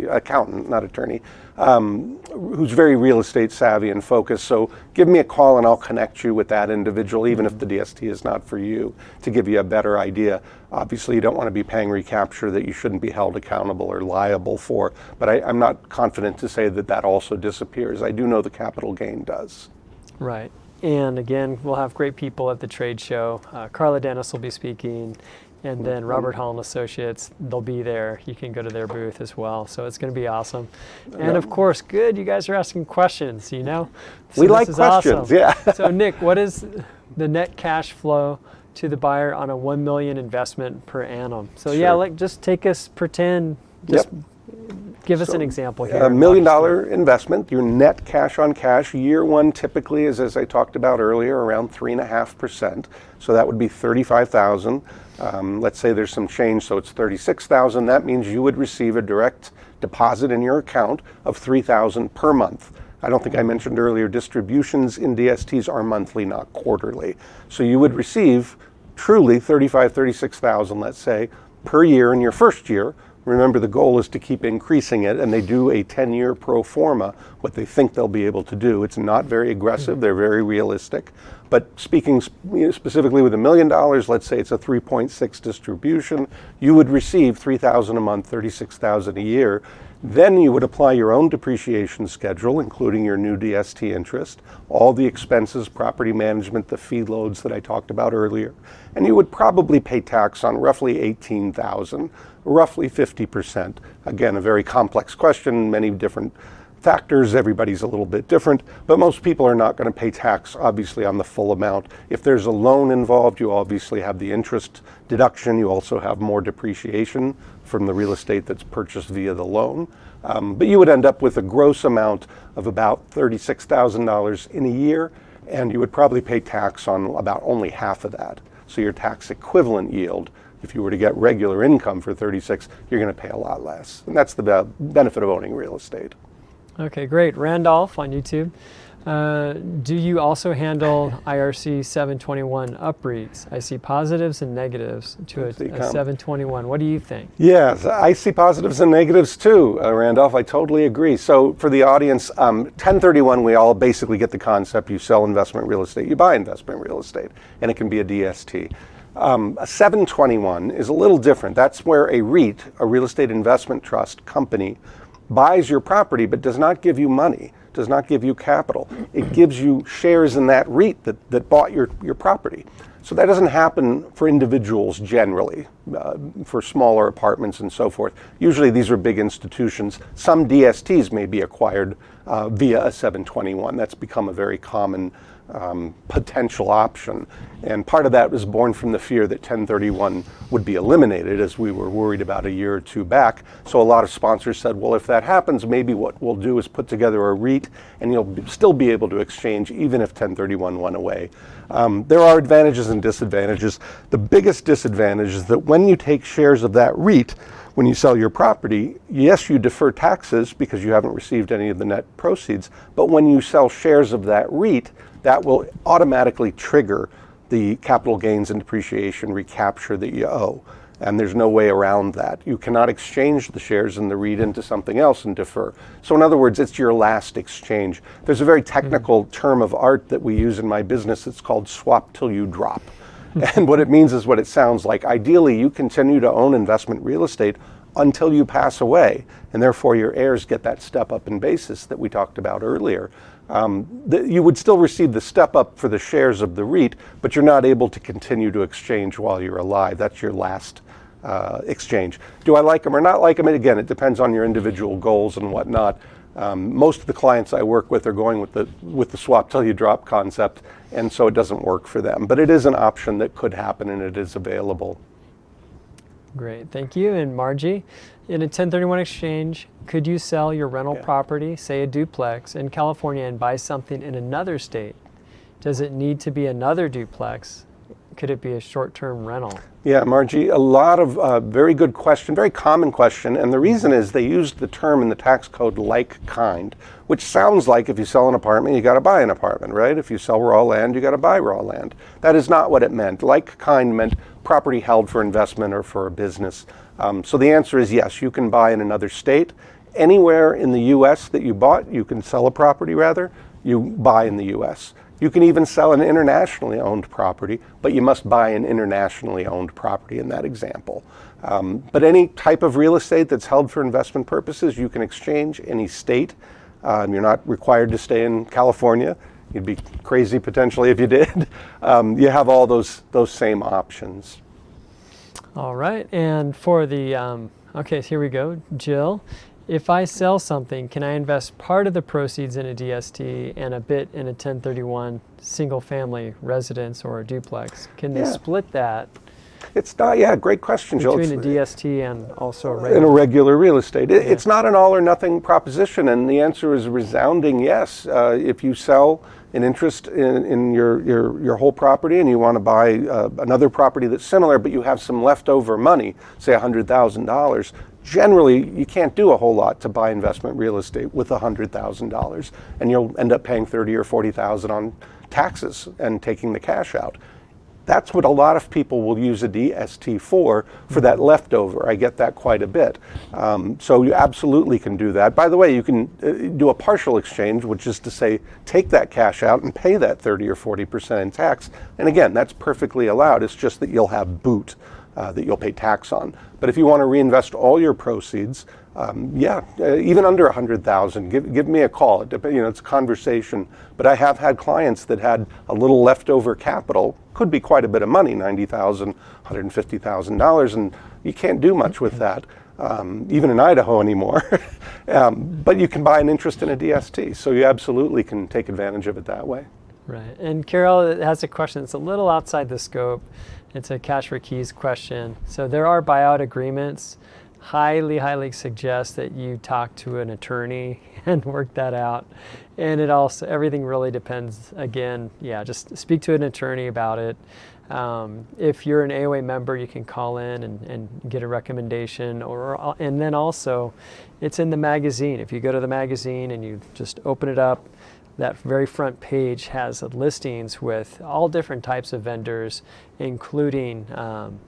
accountant, not attorney, who's very real estate savvy and focused. So give me a call and I'll connect you with that individual, even if the DST is not for you, to give you a better idea. Obviously, you don't want to be paying recapture that you shouldn't be held accountable or liable for, but I'm not confident to say that that also disappears. I do know the capital gain does. Right. And again, we'll have great people at the trade show. Carla Dennis will be speaking, and then Robert Hall and Associates, they'll be there. You can go to their booth as well. So it's going to be awesome. And of course, good, you guys are asking questions, you know? So we like questions, awesome. Yeah. So Nick, what is the net cash flow to the buyer on a $1 million investment per annum? So sure. Yeah, just take us, give us an example here. $1 million investment, your net cash on cash, year one typically is, as I talked about earlier, around 3.5%. So that would be $35,000. Let's say there's some change, so it's $36,000. That means you would receive a direct deposit in your account of $3,000 per month. I don't think I mentioned earlier, distributions in DSTs are monthly, not quarterly. So you would receive truly $36,000, let's say, per year in your first year. Remember, the goal is to keep increasing it, and they do a 10-year pro forma, what they think they'll be able to do. It's not very aggressive, they're very realistic. But speaking specifically with $1 million, let's say it's a 3.6 distribution, you would receive $3,000 a month, $36,000 a year. Then you would apply your own depreciation schedule, including your new DST interest, all the expenses, property management, the fee loads that I talked about earlier, and you would probably pay tax on roughly $18,000, roughly 50%. Again, a very complex question, many different factors, everybody's a little bit different, but most people are not going to pay tax, obviously, on the full amount. If there's a loan involved, you obviously have the interest deduction. You also have more depreciation from the real estate that's purchased via the loan. But you would end up with a gross amount of about $36,000 in a year, and you would probably pay tax on about only half of that. So your tax equivalent yield, if you were to get regular income for 36, you're going to pay a lot less. And that's the benefit of owning real estate. Okay, great. Randolph on YouTube. Do you also handle IRC 721 UPREITs? I see positives and negatives to a 721. What do you think? Yes, I see positives and negatives too, Randolph. I totally agree. So for the audience, 1031, we all basically get the concept. You sell investment real estate, you buy investment real estate, and it can be a DST. A 721 is a little different. That's where a REIT, a real estate investment trust company, buys your property but does not give you money, does not give you capital. It gives you shares in that REIT that bought your property. So that doesn't happen for individuals generally, for smaller apartments and so forth. Usually these are big institutions. Some DSTs may be acquired via a 721. That's become a very common potential option. And part of that was born from the fear that 1031 would be eliminated, as we were worried about a year or two back. So a lot of sponsors said, well, if that happens, maybe what we'll do is put together a REIT and you'll still be able to exchange even if 1031 went away. There are advantages and disadvantages. The biggest disadvantage is that when you take shares of that REIT, when you sell your property, yes, you defer taxes because you haven't received any of the net proceeds, but when you sell shares of that REIT, that will automatically trigger the capital gains and depreciation recapture that you owe. And there's no way around that. You cannot exchange the shares in the REIT into something else and defer. So in other words, it's your last exchange. There's a very technical term of art that we use in my business. It's called swap till you drop. And what it means is what it sounds like. Ideally, you continue to own investment real estate until you pass away, and therefore your heirs get that step up in basis that we talked about earlier. You would still receive the step up for the shares of the REIT, but you're not able to continue to exchange while you're alive. That's your last exchange. Do I like them or not like them? And again, it depends on your individual goals and whatnot. Most of the clients I work with are going with the swap till you drop concept, and so it doesn't work for them. But it is an option that could happen, and it is available. Great, thank you. And Margie, in a 1031 exchange, could you sell your rental property, say a duplex, in California and buy something in another state? Does it need to be another duplex? Could it be a short-term rental? Yeah, Margie, a lot of very good question, very common question, and the reason is they used the term in the tax code like kind, which sounds like if you sell an apartment, you got to buy an apartment, right? If you sell raw land, you got to buy raw land. That is not what it meant. Like kind meant property held for investment or for a business. So the answer is yes, you can buy in another state. Anywhere in the U.S. that you bought, you can sell a property rather, you buy in the U.S. You can even sell an internationally owned property, but you must buy an internationally owned property in that example. But any type of real estate that's held for investment purposes, you can exchange any state. You're not required to stay in California. You'd be crazy potentially if you did. You have all those same options. All right, and for the, okay, so here we go. Jill, if I sell something, can I invest part of the proceeds in a DST and a bit in a 1031 single family residence or a duplex? Can they split that? It's not, great question, Jill. Between a DST and also a regular, in a regular real estate. It's not an all or nothing proposition, and the answer is a resounding yes. If you sell an interest in your whole property and you want to buy another property that's similar, but you have some leftover money, say $100,000, generally you can't do a whole lot to buy investment real estate with $100,000, and you'll end up paying $30,000 or $40,000 on taxes and taking the cash out. That's what a lot of people will use a DST for that leftover. I get that quite a bit. So you absolutely can do that. By the way, you can do a partial exchange, which is to say, take that cash out and pay that 30 or 40% in tax. And again, that's perfectly allowed. It's just that you'll have boot that you'll pay tax on. But if you want to reinvest all your proceeds, even under $100,000, give me a call. It's a conversation. But I have had clients that had a little leftover capital, could be quite a bit of money, $90,000, $150,000, and you can't do much with that, even in Idaho anymore. But you can buy an interest in a DST, so you absolutely can take advantage of it that way. Right. And Carol has a question that's a little outside the scope. It's a cash for keys question. So there are buyout agreements. Highly suggest that you talk to an attorney and work that out. And it also, everything really depends, again, just speak to an attorney about it. If you're an AOA member, you can call in and get a recommendation, and then also it's in the magazine. If you go to the magazine and you just open it up, that very front page has listings with all different types of vendors, including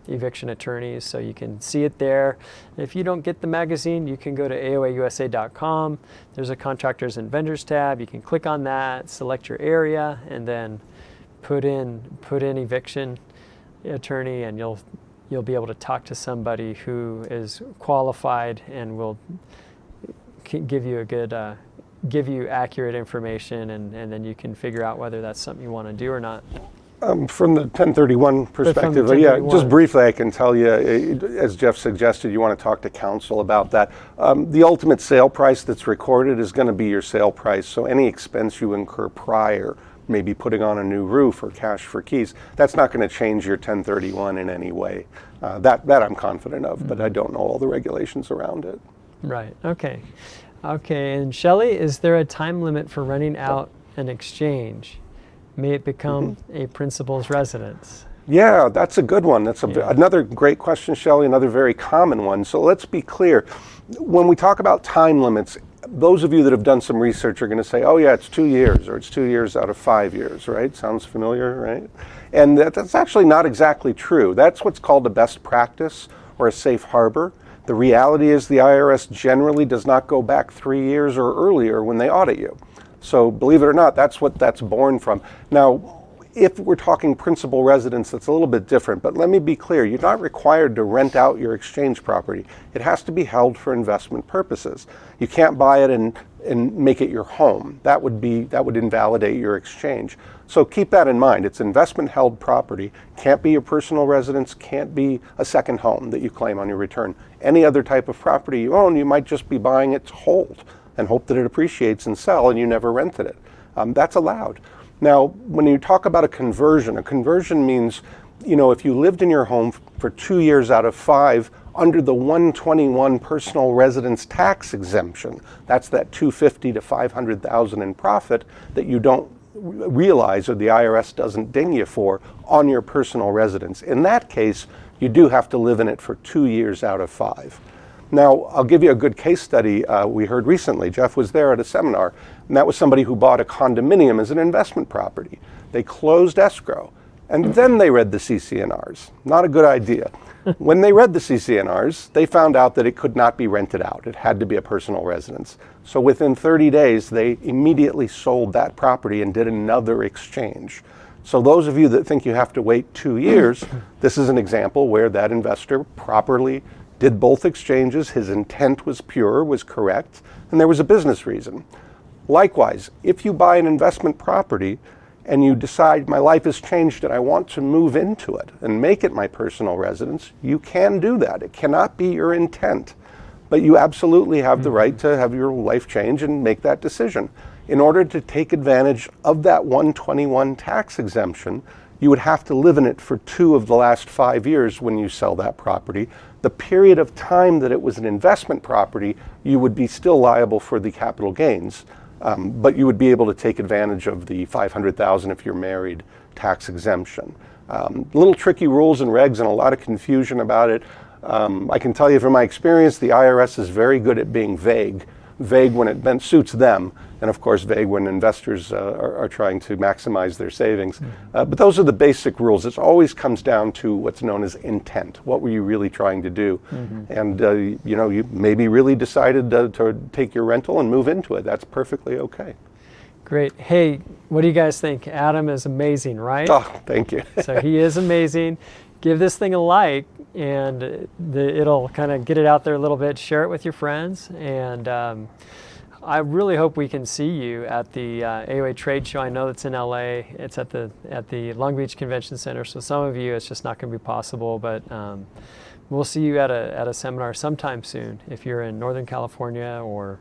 eviction attorneys, so you can see it there. If you don't get the magazine, you can go to aoausa.com. There's a contractors and vendors tab. You can click on that, select your area, and then put in eviction attorney, and you'll be able to talk to somebody who is qualified and will give you a good give you accurate information, and then you can figure out whether that's something you want to do or not. From the 1031 perspective, just briefly I can tell you, as Jeff suggested, you want to talk to counsel about that. The ultimate sale price that's recorded is going to be your sale price, so any expense you incur prior, maybe putting on a new roof or cash for keys, that's not going to change your 1031 in any way. That I'm confident of, but I don't know all the regulations around it. Right, okay. Okay, and Shelley, is there a time limit for renting out an exchange? May it become a principal's residence? Yeah, that's a good one. That's another great question, Shelley, another very common one. So let's be clear. When we talk about time limits, those of you that have done some research are going to say, oh yeah, it's 2 years, or it's 2 years out of 5 years, right? Sounds familiar, right? And that's actually not exactly true. That's what's called a best practice or a safe harbor. The reality is the IRS generally does not go back 3 years or earlier when they audit you. So believe it or not, that's what that's born from. Now, If we're talking principal residence, that's a little bit different, but let me be clear, you're not required to rent out your exchange property. It has to be held for investment purposes. You can't buy it and make it your home. That would invalidate your exchange. So keep that in mind. It's investment held property, can't be your personal residence, can't be a second home that you claim on your return. Any other type of property you own, you might just be buying it to hold and hope that it appreciates and sell and you never rented it. That's allowed. Now, when you talk about a conversion means, if you lived in your home for 2 years out of 5 under the 121 personal residence tax exemption, that's that $250,000 to $500,000 in profit that you don't realize or the IRS doesn't ding you for on your personal residence. In that case, you do have to live in it for 2 years out of 5. Now, I'll give you a good case study we heard recently. Jeff was there at a seminar, and that was somebody who bought a condominium as an investment property. They closed escrow, and then they read the CC&Rs. Not a good idea. When they read the CC&Rs, they found out that it could not be rented out. It had to be a personal residence. So within 30 days, they immediately sold that property and did another exchange. So those of you that think you have to wait 2 years, this is an example where that investor properly did both exchanges, his intent was pure, was correct, and there was a business reason. Likewise, if you buy an investment property and you decide my life has changed and I want to move into it and make it my personal residence, you can do that. It cannot be your intent, but you absolutely have the right to have your life change and make that decision. In order to take advantage of that 121 tax exemption, you would have to live in it for 2 of the last 5 years when you sell that property. The period of time that it was an investment property, you would be still liable for the capital gains, but you would be able to take advantage of the $500,000 if you're married tax exemption. Little tricky rules and regs and a lot of confusion about it. I can tell you from my experience, the IRS is very good at being vague when it suits them, and of course vague when investors are trying to maximize their savings. But those are the basic rules. It always comes down to what's known as intent. What were you really trying to do? And you maybe really decided to take your rental and move into it. That's perfectly okay. Great. Hey, what do you guys think? Adam is amazing, right? Oh, thank you. So he is amazing. Give this thing a like, and it'll kind of get it out there a little bit. Share it with your friends, and I really hope we can see you at the AOA trade show. I know it's in LA. It's at the Long Beach Convention Center. So some of you, it's just not going to be possible, but we'll see you at a seminar sometime soon if you're in Northern California or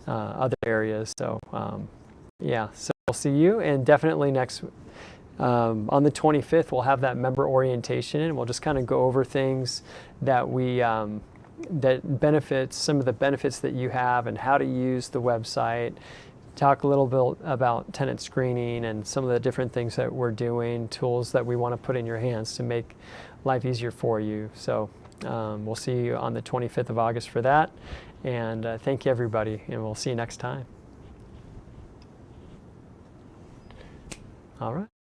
other areas. So yeah, so we'll see you, and definitely next. On the 25th, we'll have that member orientation, and we'll just kind of go over things that benefits, some of the benefits that you have and how to use the website. Talk a little bit about tenant screening and some of the different things that we're doing, tools that we want to put in your hands to make life easier for you. So we'll see you on the 25th of August for that. And thank you, everybody, and we'll see you next time. All right.